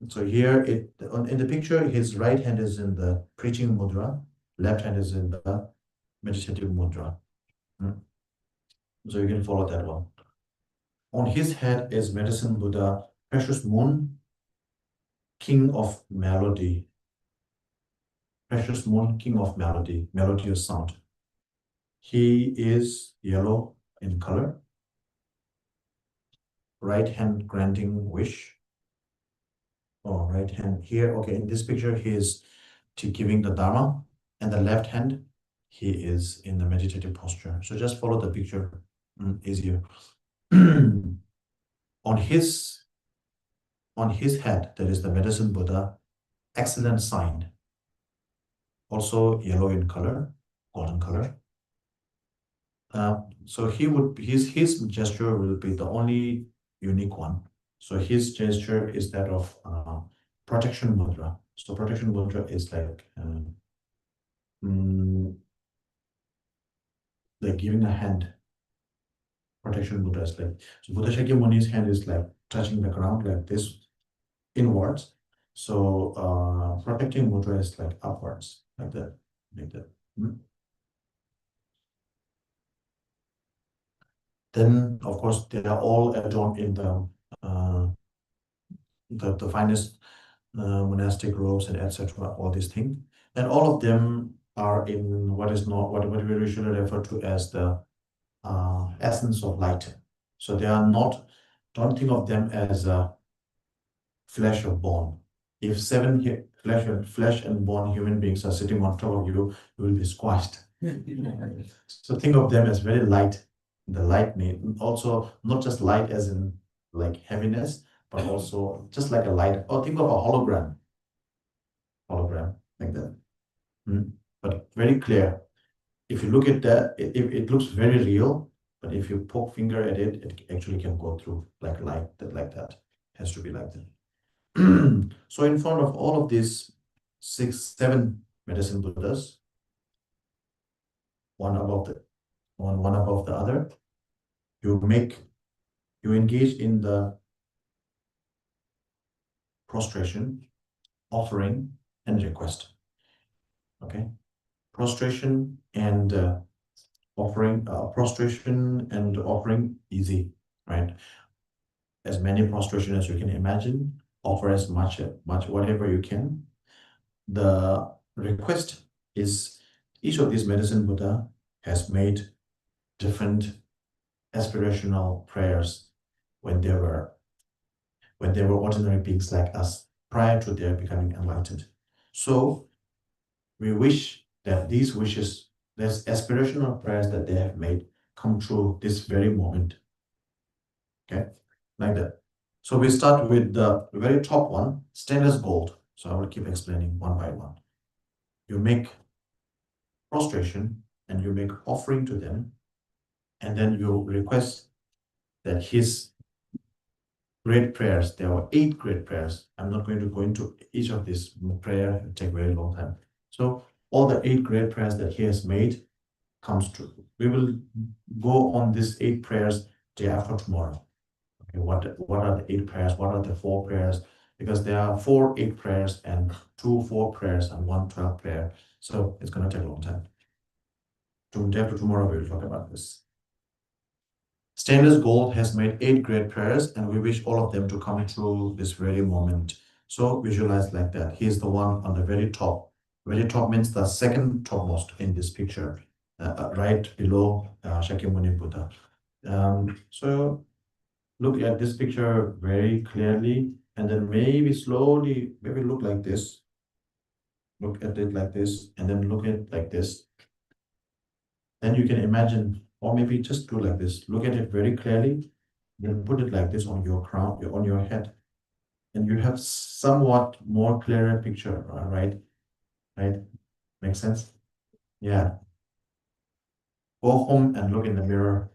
so here in the picture, his right hand is in the preaching mudra, left hand is in the meditative mudra. So you can follow that one. On his head is medicine Buddha, precious moon, king of melody, precious moon, king of melody, melodious sound. He is yellow in color, right hand granting wish. Oh, right hand here. Okay, in this picture, he is giving the Dharma, and the left hand, he is in the meditative posture. So just follow the picture, easier. On his head, there is the medicine Buddha, excellent sign, also yellow in color, golden color. So his gesture will be the only unique one. So his gesture is that of protection mudra. So protection mudra is like giving a hand. Protection mudra is like, so Buddha Shakyamuni's hand is like touching the ground like this inwards. So protecting mudra is like upwards, like that, like that. Then, of course, they are all adorned in the finest monastic robes and etc. All these things, and all of them are in what we usually refer to as the essence of light. So they are not. Don't think of them as flesh or bone. If flesh and bone human beings are sitting on top of you, you will be squashed. So think of them as very light. The light may also not just light as in like heaviness, but also just like a light. Or think of a hologram like that. But very clear. If you look at that, it looks very real. But if you poke finger at it, it actually can go through like light like that. It has to be like that. So in front of all of these 7 medicine Buddhas, one above the other, you engage in the prostration, offering, and request. Okay, prostration and offering, easy, right? As many prostration as you can imagine, offer as much whatever you can. The request is each of these medicine Buddha has made different aspirational prayers when they were ordinary beings like us prior to their becoming enlightened. So we wish that these wishes, these aspirational prayers that they have made, come true this very moment. Okay, like that. So we start with the very top one, stainless gold. So I will keep explaining one by one. You make prostration and you make offering to them, and then you request that his great prayers, there are 8 great prayers. I'm not going to go into each of these prayer, it will take a very long time. So all the 8 great prayers that he has made comes true. We will go on these 8 prayers day after tomorrow. Okay, what are the 8 prayers? What are the 4 prayers? Because there are 4 8 prayers and 2 4 prayers and 1 12 prayer. So it's going to take a long time. Day after tomorrow, we will talk about this. Stainless gold has made 8 great prayers, and we wish all of them to come true this very moment. So visualize like that. He is the one on the very top. Very top means the second topmost in this picture, right below Shakyamuni Buddha. So look at this picture very clearly, and then maybe slowly, maybe look like this. Look at it like this, and then look at it like this. Then you can imagine, or maybe just do like this. Look at it very clearly, then put it like this on your crown, on your head, and you have somewhat more clearer picture, right? Right? Makes sense? Yeah. Go home and look in the mirror.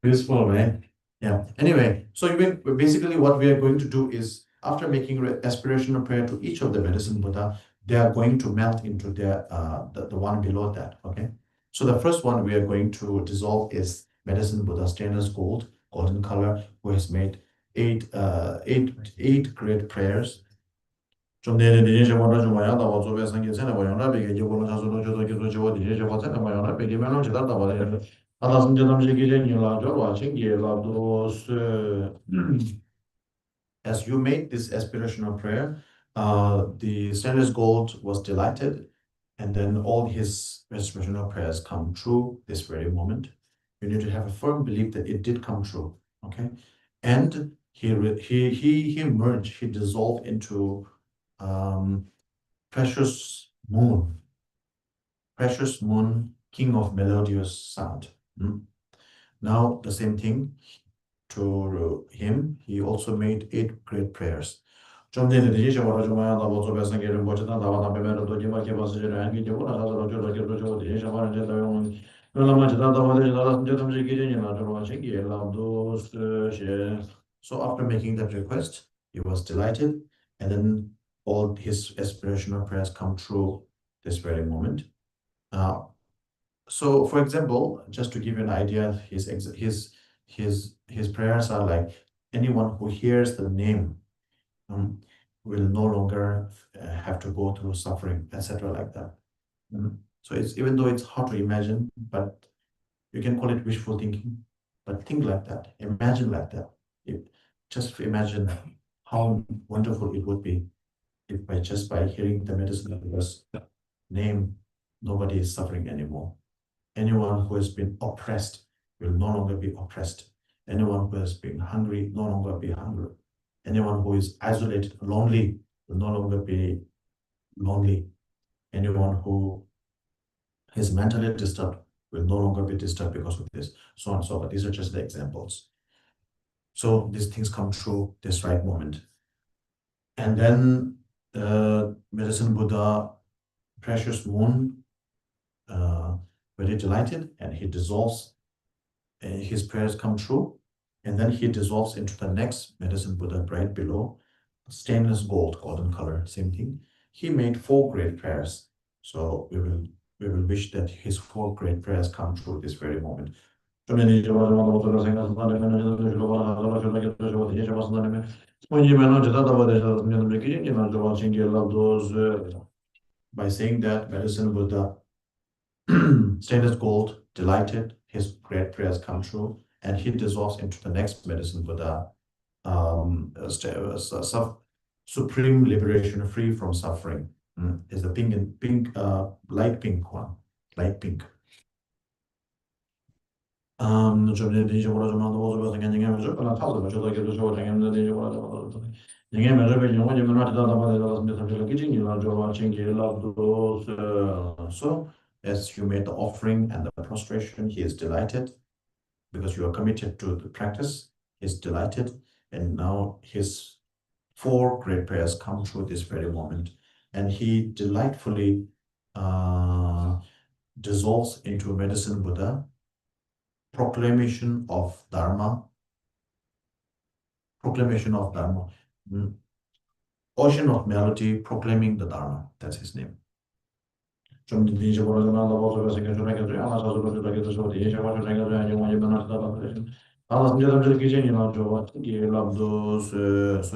Useful, right? Yeah. Anyway, so basically what we are going to do is after making aspirational prayer to each of the medicine Buddha, they are going to melt into their the one below that. Okay. So the first one we are going to dissolve is medicine Buddha, stainless gold, golden color, who has made 8 great prayers. 좀 내내 내제 뭐라 좀 와야 다 와서 배상 계산에 와요나 베게 저거 자소로 저도 기도 저거 디제 저거 전에 와요나 베게 면은 제가 다 와야 알아서 이제 남지 기제 니라 저 와신 게라도스 as you made this aspirational prayer, the stainless gold was delighted, and then all his aspirational prayers come true this very moment. You need to have a firm belief that it did come true. Okay, and he merged, he dissolved into um, precious moon, king of melodious sound. Now the same thing to him, he also made 8 great prayers. 좀 전에 되지 저거 좀 하나 더 보조 배송기를 보지다 나와 담배면 또 기막 개발을 하는 게 저거 나서 저거 저거 되지 저거 이제 더 그러면 지다 더 받을 더 이제 좀 기준이 나죠. 신기해. 라도 So after making that request, he was delighted, and then all his aspirational prayers come true this very moment. So for example, just to give you an idea, his prayers are like anyone who hears the name will no longer have to go through suffering, etc. like that. So it's, even though it's hard to imagine, but you can call it wishful thinking, but think like that, imagine like that. Just imagine how wonderful it would be if by hearing the medicine of the name, nobody is suffering anymore. Anyone who has been oppressed will no longer be oppressed. Anyone who has been hungry no longer be hungry. Anyone who is isolated, lonely, will no longer be lonely. Anyone who is mentally disturbed will no longer be disturbed because of this, so on and so forth. These are just the examples. So these things come true this right moment. And then Medicine Buddha, precious moon, very delighted, and he dissolves. His prayers come true, and then he dissolves into the next Medicine Buddha right below, stainless gold, golden color, same thing. He made 4 great prayers. So we will wish that his 4 great prayers come true this very moment. By saying that, Medicine Buddha, stainless gold, delighted, his great prayers come true, and he dissolves into the next Medicine Buddha, supreme liberation, free from suffering. Is the light pink one, light pink. So as you made the offering and the prostration, he is delighted because you are committed to the practice. He's delighted, and now his 4 great prayers come true this very moment, and he delightfully dissolves into Medicine Buddha, proclamation of Dharma, ocean of melody, proclaiming the Dharma. That's his name. So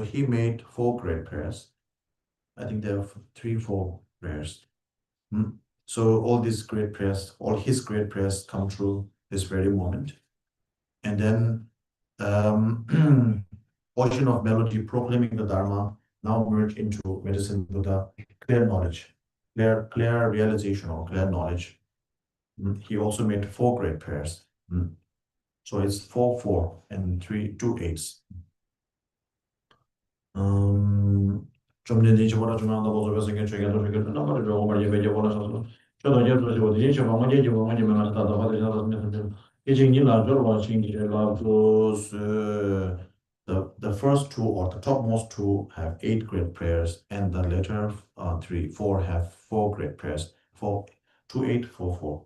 he made 4 great prayers. I think there are 3, 4 prayers. So all these great prayers, all his great prayers come true this very moment. And then ocean of melody, proclaiming the Dharma, now merge into Medicine Buddha, clear knowledge, clear realization or clear knowledge. He also made 4 great prayers. So it's 4, 4, and 3, 2 8s. 좀 전에 이제 뭐라 좀 한다 보고 그래서 이게 저희가 좀 이렇게 끝난 거를 좀 말이 이제 뭐라서 저도 이제 또 어디 이제 뭐 이제 뭐 이제 만 하다 받을 수 이제 이제 나저 watching 이제 those the first 2 or the topmost 2 have 8 great prayers, and the later 3, 4 have 4 great prayers. 4, 2, 8, 4, 4.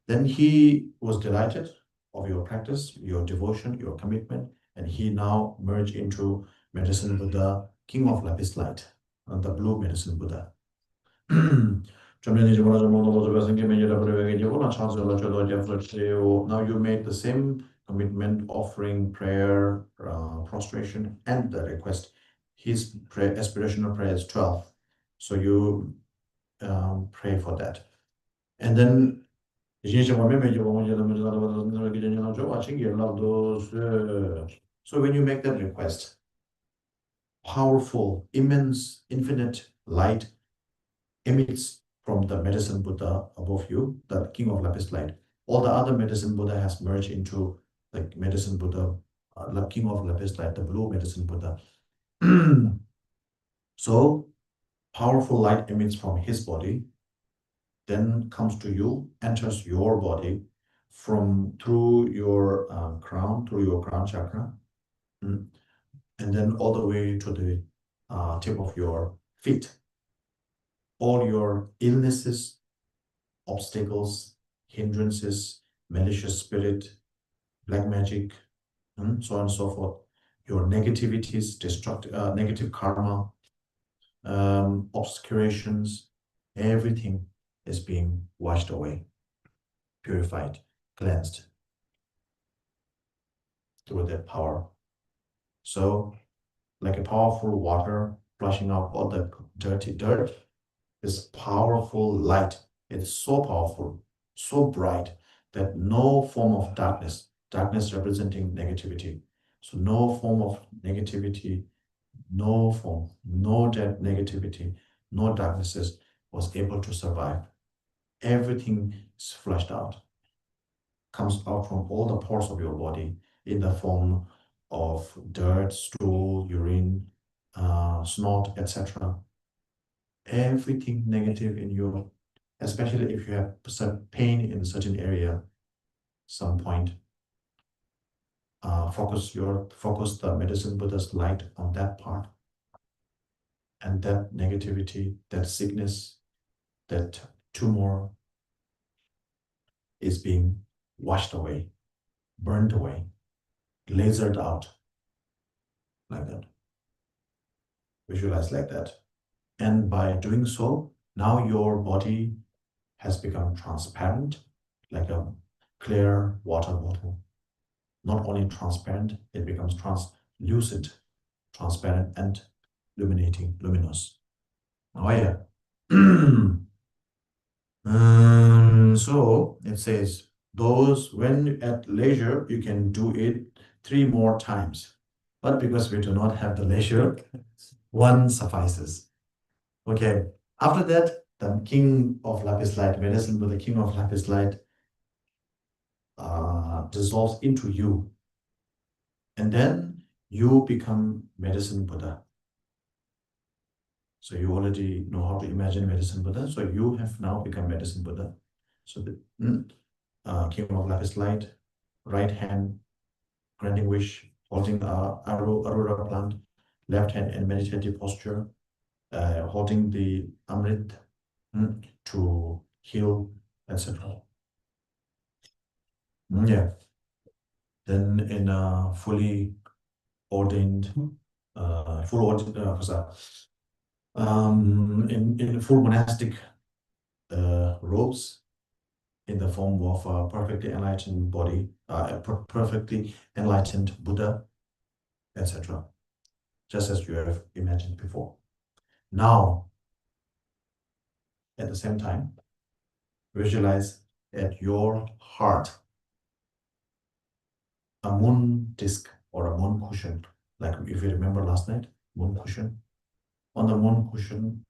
Then he was delighted of your practice, your devotion, your commitment, and he now merged into Medicine Buddha, King of Lapis Light, and the blue Medicine Buddha. Now you made the same commitment, offering, prayer, prostration, and the request. His aspirational prayer is 12. So you pray for that. And then So when you make that request, powerful, immense, infinite light emits from the medicine Buddha above you, the king of lapis light. All the other medicine Buddha has merged into the medicine Buddha, the king of lapis light, the blue medicine Buddha. So powerful light emits from his body, then comes to you, enters your body from through your crown chakra, and then all the way to the tip of your feet. All your illnesses, obstacles, hindrances, malicious spirit, black magic, so on and so forth. Your negativities, destructive, negative karma, obscurations, everything is being washed away, purified, cleansed through that power. So, like a powerful water flushing out all the dirty dirt, this powerful light. It's so powerful, so bright that no form of darkness, darkness representing negativity. So no form of negativity, no form, no negativity, no darknesses was able to survive. Everything is flushed out, comes out from all the pores of your body in the form of dirt, stool, urine, snot, etc. Everything negative in you, especially if you have some pain in a certain area, some point, focus the medicine Buddha's light on that part, and that negativity, that sickness, that tumor is being washed away, burned away, lasered out, like that. Visualize like that. And by doing so, now your body has become transparent, like a clear water bottle. Not only transparent, it becomes translucent, transparent, and illuminating, luminous. Oh yeah. So it says, those when at leisure, you can do it 3 more times. But because we do not have the leisure, one suffices. Okay. After that, the king of lapis light, medicine with the king of lapis light dissolves into you. And then you become medicine Buddha. So you already know how to imagine medicine Buddha. So you have now become medicine Buddha. So the king of lapis light, right hand granting wish, holding Aurora plant, left hand in meditative posture, holding the Amrit to heal, etc. Yeah. Then in a fully ordained, in full monastic robes, in the form of a perfectly enlightened body, a perfectly enlightened Buddha, etc. Just as you have imagined before. Now, at the same time, visualize at your heart a moon disc or a moon cushion, like if you remember last night, moon cushion. On the moon cushion,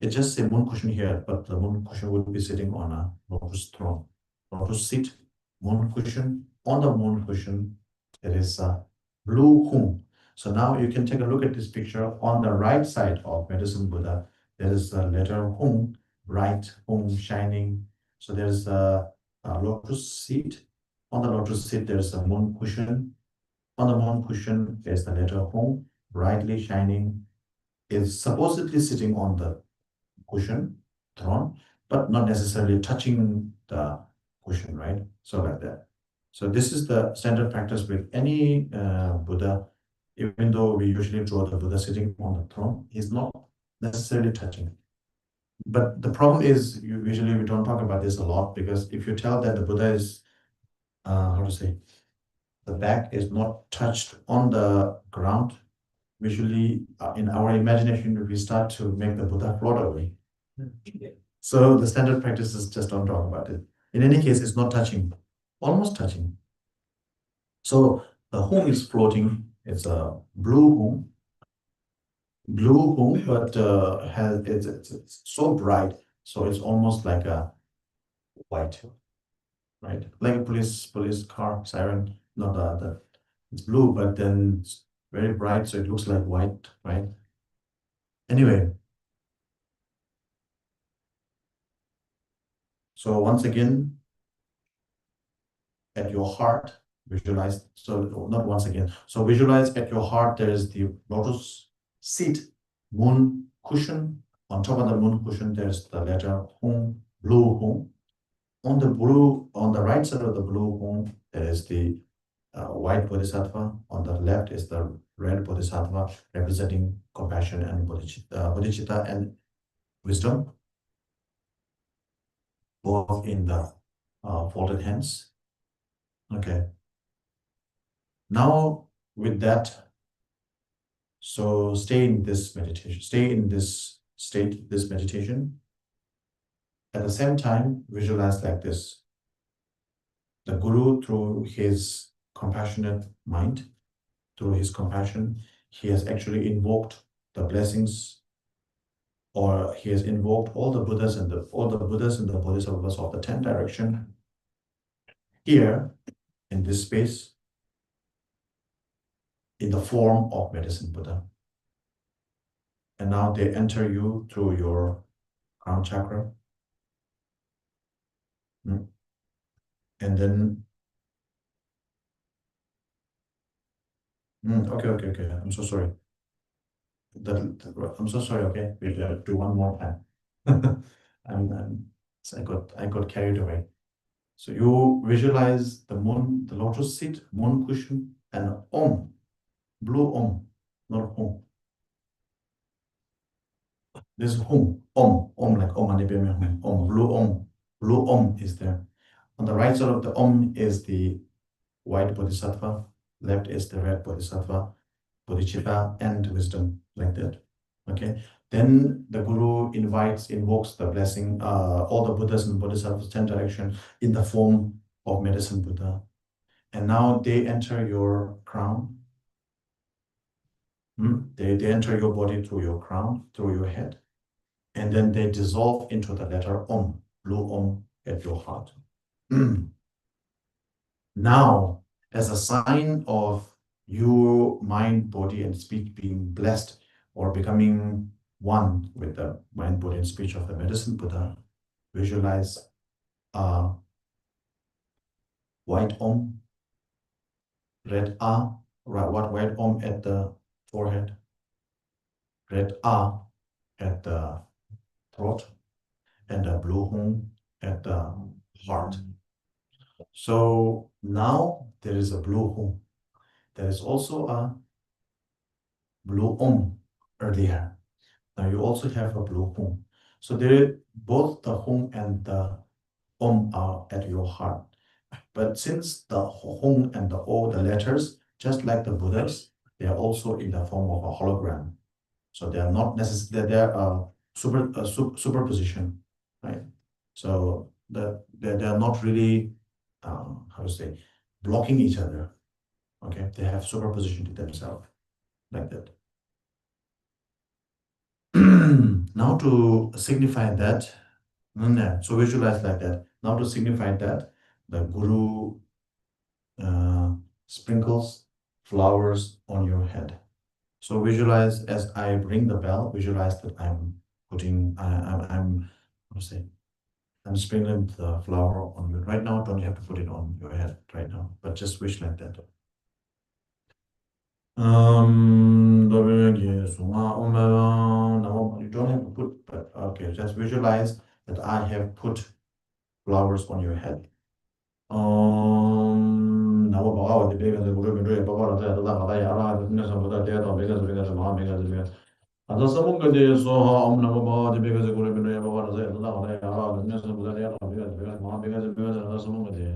it just say moon cushion here, but the moon cushion would be sitting on a lotus throne, lotus seat, moon cushion. On the moon cushion, there is a blue hum. So now you can take a look at this picture. On the right side of Medicine Buddha, there is the letter hum, bright hum, shining. So there's a lotus seat. On the lotus seat, there's a moon cushion. On the moon cushion, there's the letter hum, brightly shining. It's supposedly sitting on the cushion, throne, but not necessarily touching the cushion, right? So like that. So this is the standard practice with any Buddha. Even though we usually draw the Buddha sitting on the throne, he's not necessarily touching. But the problem is, usually we don't talk about this a lot, because if you tell that the Buddha is, how to say, the back is not touched on the ground, visually in our imagination, we start to make the Buddha float away. So the standard practice is just don't talk about it. In any case, it's not touching, almost touching. So the home is floating. It's a blue home, but has it's so bright, so it's almost like a white, right? Like a police car siren. Not the it's blue, but then it's very bright, so it looks like white, right? Anyway, so once again, at your heart, visualize. So not once again. So visualize at your heart. There is the lotus seat, moon cushion. On top of the moon cushion, there's the letter home, blue home. On the right side of the blue home, there is the white bodhisattva. On the left is the red bodhisattva, representing compassion and bodhicitta and wisdom, both in the folded hands. Okay. Now, with that, so stay in this meditation, stay in this state, this meditation. At the same time, visualize like this. The Guru, through his compassionate mind, through his compassion, he has actually invoked the blessings, or he has invoked all the Buddhas and the Bodhisattvas of the 10 direction here in this space in the form of medicine Buddha. And now they enter you through your crown chakra. And then, okay. I'm so sorry. I'm so sorry. Okay, we'll do one more time. So I got carried away. So you visualize the moon, the lotus seat, moon cushion, and Om, blue Om, not Hum. This is Hum, Om like Om Mani Padme Hum, Om, blue Om is there. On the right side of the Om is the white bodhisattva, left is the red bodhisattva, bodhicitta, and wisdom, like that. Okay. Then the Guru invokes the blessing, all the Buddhas and Bodhisattvas, 10 direction, in the form of medicine Buddha. And now they enter your crown. They enter your body through your crown, through your head. And then they dissolve into the letter Om, blue Om at your heart. Now, as a sign of your mind, body, and speech being blessed or becoming one with the mind, body, and speech of the medicine Buddha, visualize a white Om, red A, white Om at the forehead, red A at the throat, and a blue Om at the heart. So now there is a blue Om. There is also a blue Om earlier. Now you also have a blue Om. So both the Hum and the Om are at your heart. But since the Hum and the O, the letters, just like the Buddhas, they are also in the form of a hologram. So they are not necessarily, they are superposition, right? So they are not really, how to say, blocking each other. Okay, they have superposition to themselves, like that. Now to signify that, so visualize like that. Now to signify that, the Guru sprinkles flowers on your head. So visualize as I ring the bell, visualize that I'm putting, I'm, how to say, I'm sprinkling the flower on you. Right now, don't have to put it on your head right now, but just wish like that. You don't have to put, but okay, just visualize that I have put flowers on your head. Namo Bhagavate Bhagavate Guru Mindre Bhagavate Adala Hadaya Ara Dhyana Sambuddha Dhyana Bhagavate Bhagavate Mahamagavate Bhagavate Adasamungade Soha Om Namo Bhagavate Bhagavate Guru Mindre Bhagavate Adala Hadaya Ara Dhyana Sambuddha Dhyana Bhagavate Bhagavate Mahamagavate Bhagavate Adasamungade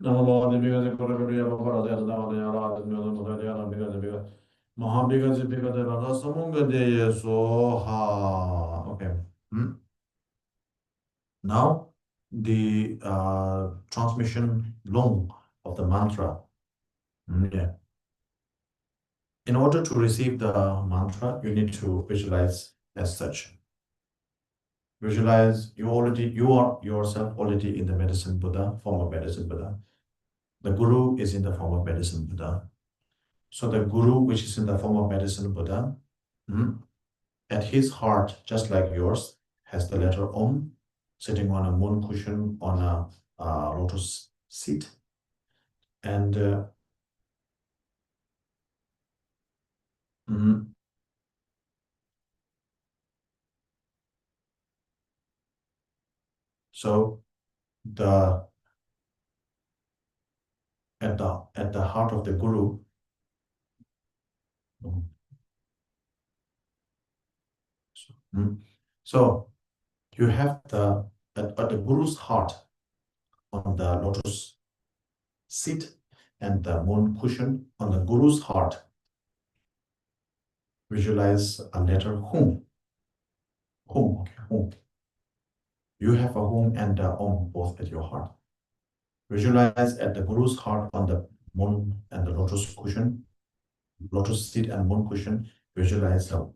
Namo Bhagavate Bhagavate Guru Mindre Bhagavate Adala Hadaya Ara Dhyana Sambuddha Dhyana Bhagavate Bhagavate Mahamagavate Bhagavate Adasamungade Soha. Okay. Now the transmission long of the mantra Yeah. In order to receive the mantra, you need to visualize as such. Visualize you are yourself already in the medicine Buddha, form of medicine Buddha. The Guru is in the form of medicine Buddha. So the Guru, which is in the form of medicine Buddha, at his heart, just like yours, has the letter Om, sitting on a moon cushion on a lotus seat. And so the at the heart of the Guru, so you have at the Guru's heart on the lotus seat and the moon cushion on the Guru's heart. Visualize a letter Hum. Hum, okay, Hum. You have a Hum and a Om both at your heart. Visualize at the Guru's heart on the moon and the lotus cushion, lotus seat and moon cushion. Visualize a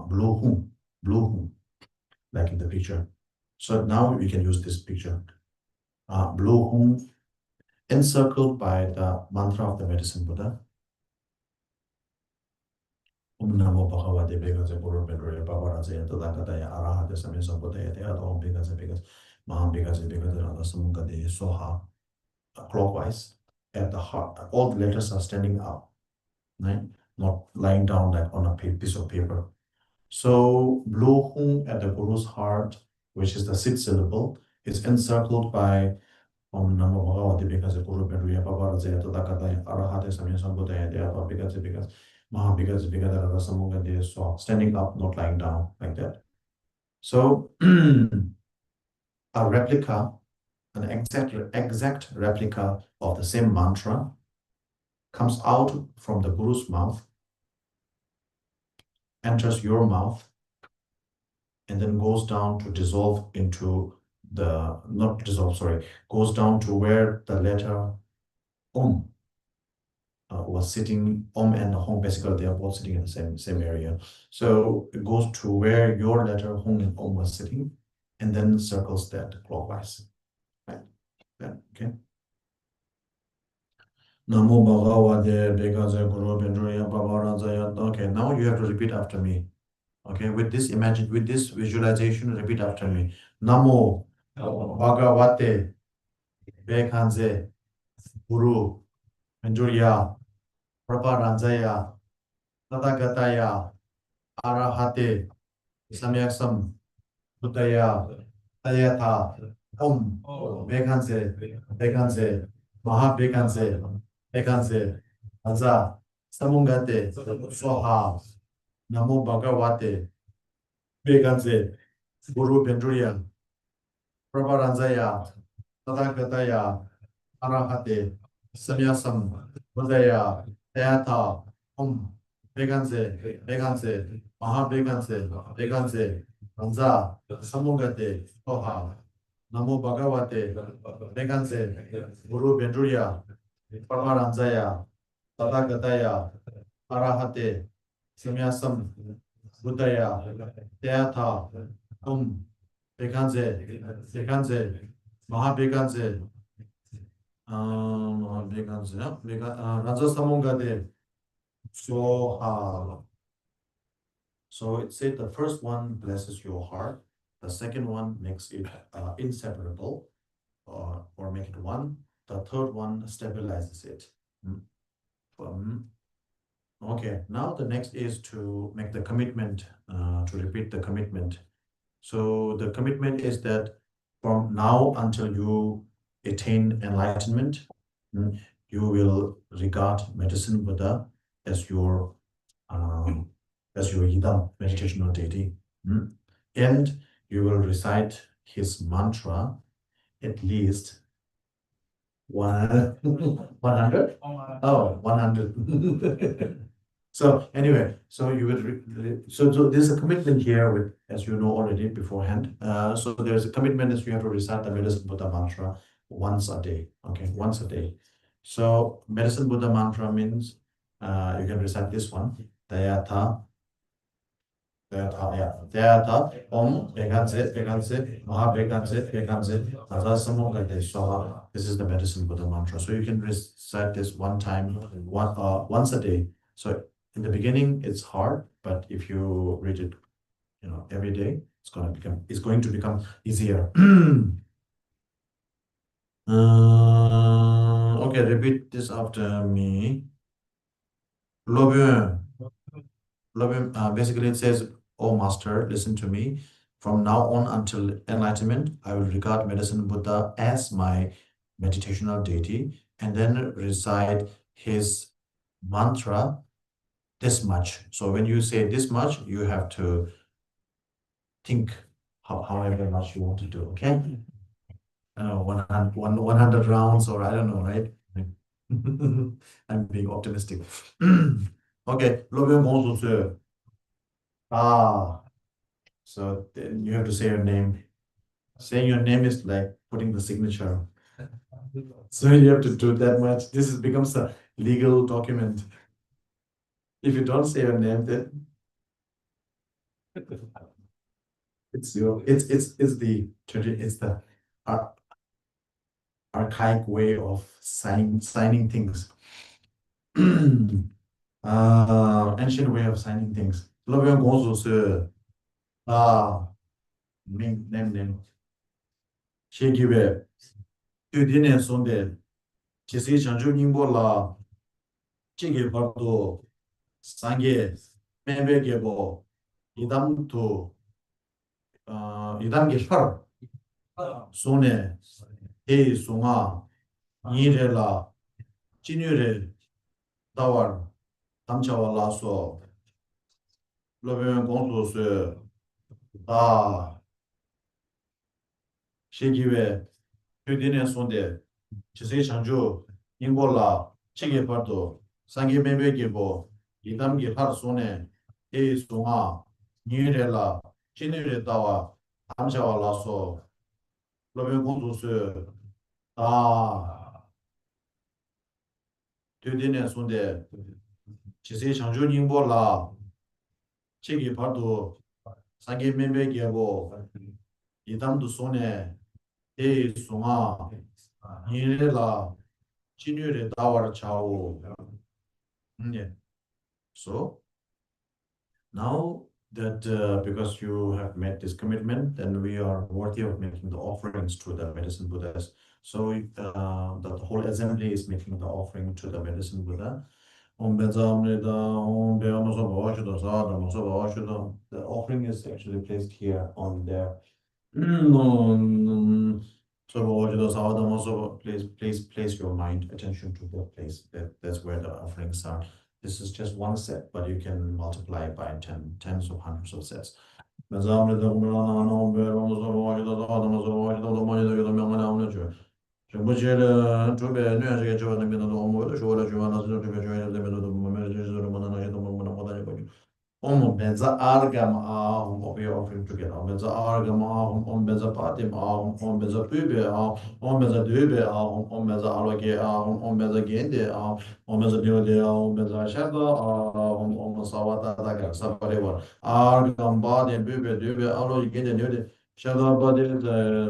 blue Hum, like in the picture. So now we can use this picture. Blue Hum encircled by the mantra of the medicine Buddha. Om Namo Bhagavate Bhagaze Guru Bedre Bhavarajaya Tadakataya Arahate Samya Sampodaya Teyato Om Bhagaze Bhagaze Maham Bhagaze Bhagaze Radha Samukade Soha. Clockwise at the heart. All the letters are standing up, right? Not lying down like on a piece of paper. So Blue Hum at the Guru's heart, which is the sixth syllable, is encircled by Om Namo Bhagavate Bhagaze Guru Bedre Bhavarajaya Tadakataya Arahate Samya Sampodaya Teyato Bhagaze Bhagaze because so standing up, not lying down like that. So a replica, an exact replica of the same mantra comes out from the Guru's mouth, enters your mouth, and then goes down to dissolve into the, not dissolve, sorry, goes down to where the letter Om was sitting. Om and Hum, basically they are both sitting in the same area. So it goes to where your letter Hum and Om was sitting, and then circles that clockwise. Right? Okay. Namo Bhagavate Bhagaze Guru Bedroya Bhavarajaya. Okay, now you have to repeat after me. Okay, with this visualization, repeat after me. Namo Bhagavate Bhagaze Guru Bedroya Bhavarajaya Tadakataya Arahate Samyaksam Buddhaya Tayatha Om Bhagaze Bhagaze Aza Samungate Soha Namo Bhagavate Bhagaze Guru Bedroya Prabharanjaya Tadakataya Arahate Samyasam Buddhaya Tayatha Om Bhagaze Bhagaze Anza Samungate Soha Namo Bhagavate Bhagaze Guru Bedroya Prabharanjaya Tadakataya Arahate Samyasam Buddhaya Tayatha Om Bhagaze Mahabhagaze Raja Samungade Soha. So it said the first one blesses your heart, the second one makes it inseparable, or make it one, the third one stabilizes it. Okay, now the next is to make the commitment, to repeat the commitment. So the commitment is that from now until you attain enlightenment, you will regard medicine Buddha as your Yidam, meditational deity. And you will recite his mantra at least 100? Oh, 100. So anyway, so you will so there's a commitment here with, as you know already beforehand. So there's a commitment that you have to recite the medicine Buddha mantra once a day. Okay, once a day. So medicine Buddha mantra means you can recite this one. Dayatha, Dayatha, yeah. Dayatha, Om, Bekanse, Bekanse, Maha Bekanse, Bekanse, Nazasamogate, Soha. This is the medicine Buddha mantra. So you can recite this once a day. So in the beginning, it's hard, but if you read it, every day, it's going to become easier. Okay, repeat this after me. Lobbying. Basically, it says, "Oh, Master, listen to me. From now on until enlightenment, I will regard Medicine Buddha as my meditational deity and then recite his mantra this much." So when you say this much, you have to think however much you want to do, okay? 100 rounds, or I don't know, right? I'm being optimistic. Okay, Lobbying also. Ah. So then you have to say your name. Saying your name is like putting the signature. So you have to do that much. Becomes a legal document. If you don't say your name, then it's the ar archaic way of signing things. Ancient way of signing things. 乐边公主是 啊 name 写给呗 对点点 손대 其实长久宁波啦 찌개 밥도 상게 매매게고 이담도 이담게 펄 손에 해 송아 이래라 진유래 다월 담차와라서 러면 공소스 다 시기회 표디네 손대 지세 장주 인골라 찌개 밥도 상게 매매게고 이담게 펄 손에 해 송아 이래라 진유래 다월 담차와라서 러면 공소스 다 되되네 손대 지세 창조 닝보라 책이 봐도 상계 멤버게고 이담도 손에 에 송아 이래라 진유래 다와라 차오 네. So now that because you have made this commitment, then we are worthy of making the offerings to the medicine Buddhas. So the whole assembly is making the offering to the medicine Buddha. The offering is actually placed here on there. So place your mind attention to that place. That's where the offerings are. This is just one set, but you can multiply it by tens of hundreds of sets. 정부지를 주변에 뇌하게 저는 면도 어머도 저를 주만나서 주변에 줘야 되면도 몸에 제대로 만나나게도 못하는 거죠. Om benza argam ahum of your offering together. Benza argam ahum, benza patim ahum, benza pube ahum, benza dube ahum, benza aloge ahum, benza gende ahum, benza diode ahum, benza shaka ahum, sawata daga sabareva. Argam badin pube dube aloge gende diode shaka badin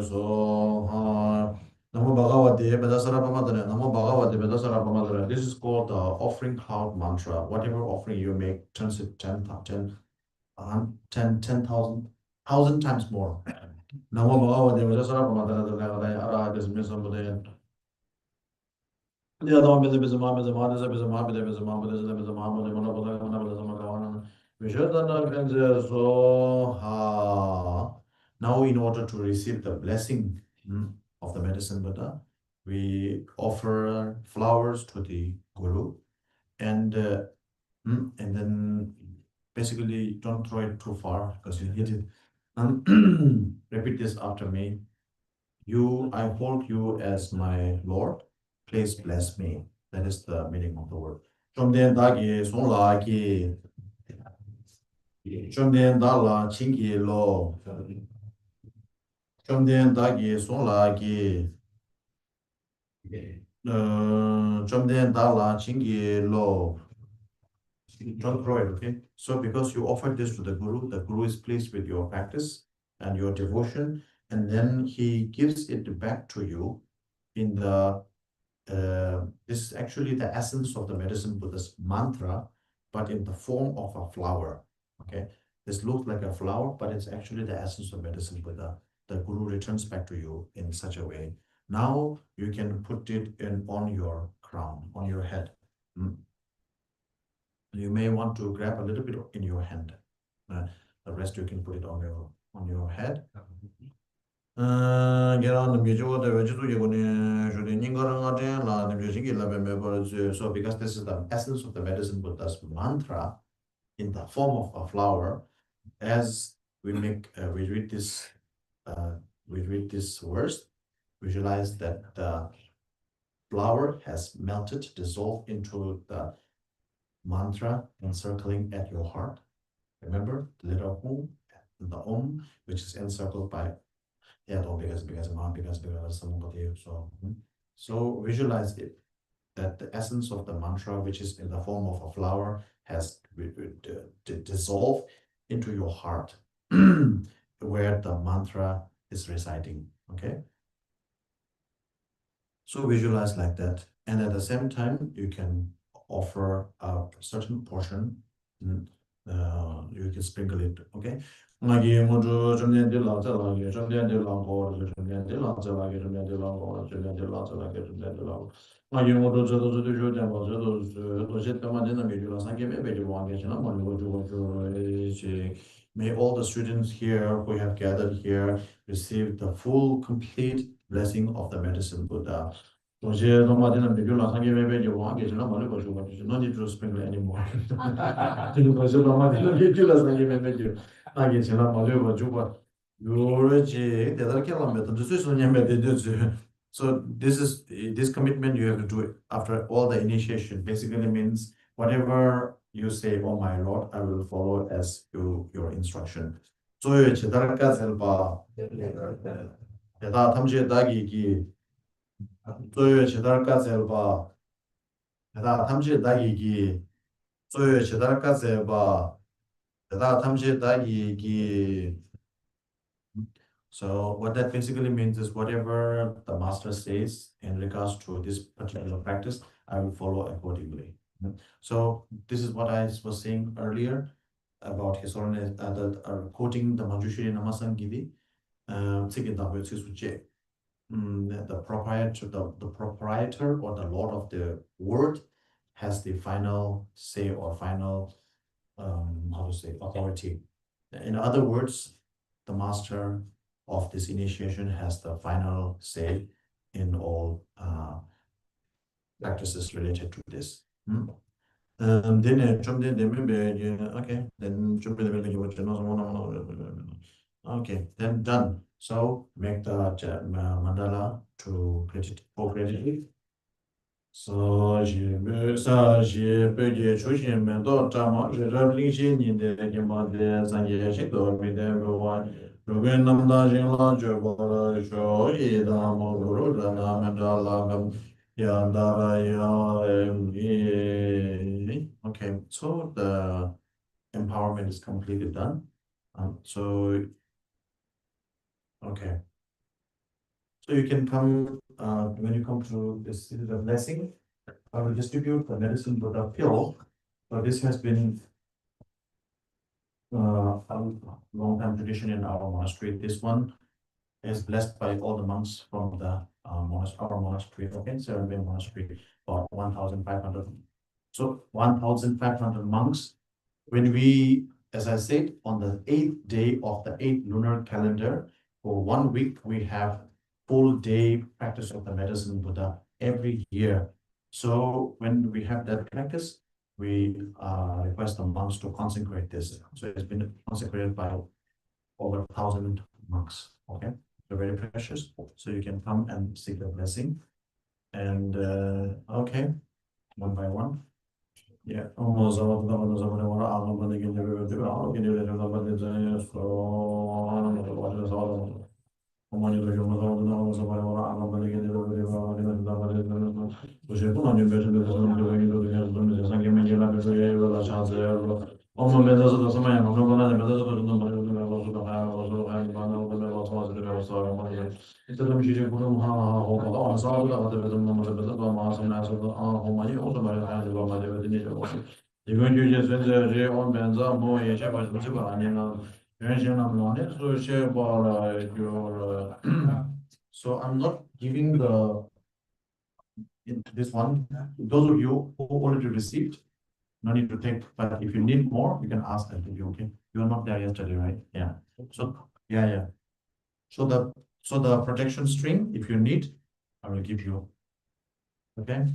so Namo Bhagavate Vedasarabhamadana, Namo Bhagavate Vedasarabhamadana. This is called the offering cloud mantra. Whatever offering you make turns it 10,000 times more. Namo Bhagavate Vedasarabhamadana, Arahate Sambuddhaya. Yeah, the Mother is a mom, is a mother, is a mom, is a mom, is a mom, is a mom, so now in order to receive the blessing of the medicine Buddha, we offer flowers to the Guru and and then basically don't throw it too far because you hit it. And repeat this after me. I hold you as my Lord. Please bless me. That is the meaning of the word. 좀 된 닭이 손라기, 좀 된 달라 친기로, 좀 된 닭이 손라기, Jomden Dala Chingi Lo. Don't throw it, okay? So because you offered this to the Guru is pleased with your practice and your devotion, and then he gives it back to you in the this is actually the essence of the medicine Buddha's mantra, but in the form of a flower. Okay, this looks like a flower, but it's actually the essence of medicine Buddha. The Guru returns back to you in such a way. Now you can put it in on your crown, on your head. Mm. You may want to grab a little bit in your hand. The rest you can put it on your head. So because this is the essence of the medicine Buddha's mantra in the form of a flower, as we read this verse, visualize that the flower has melted, dissolved into the mantra encircling at your heart. Remember the letter Om, the Om, which is encircled by so visualize it that the essence of the mantra, which is in the form of a flower, has dissolved into your heart, where the mantra is residing. Okay. So visualize like that, and at the same time, you can offer a certain portion. You can sprinkle it. Okay. May all the students here who have gathered here receive the full, complete blessing of the medicine Buddha. No need to sprinkle anymore. So this commitment you have to do it after all the initiation. Basically means whatever you say, oh my Lord, I will follow as your instruction. 조의 제달까지 봐. 대다 탐지에 다기기. 조의 제달까지 봐. 대다 탐지에 다기기. 조의 제달까지 봐. 대다 탐지에 다기기. So what that basically means is whatever the master says in regards to this particular practice, I will follow accordingly. So this is what I was saying earlier about His Holiness, quoting the Manjushri Namasangidi. The proprietor or the Lord of the word has the final say or final authority. In other words, the master of this initiation has the final say in all practices related to this. Then okay, then okay, then done. So make the mandala to credit for credit. So sa ji pe ji chu xin men do zha ma zhe zhe ling xin yin de ge ma de san ye xin do mi de ru wa ru gen nam da jing la zhe bo la shuo yi da mo gu ru zhe na men da la gam ya da ra ya yi. Okay, so the empowerment is completely done. So okay, so you can come when you come to this the blessing. I will distribute the medicine Buddha pill, but this has been a long time tradition in our monastery. This one is blessed by all the monks from the our monastery, okay, Seven Monastery, about 1,500. So 1,500 monks. When we, as I said, on the 8th day of the 8th lunar calendar, for 1 week, we have full day practice of the medicine Buddha every year. So when we have that practice, we request the monks to consecrate this. So it's been consecrated by over 1,000 monks. Okay, so very precious. So you can come and seek the blessing. And okay, one by one. Yeah. So I'm not giving this one. Those of you who already received, no need to take. But if you need more, you can ask them. Okay, you are not there yesterday, right? Yeah. So yeah. So the protection string, if you need, I will give you. Okay.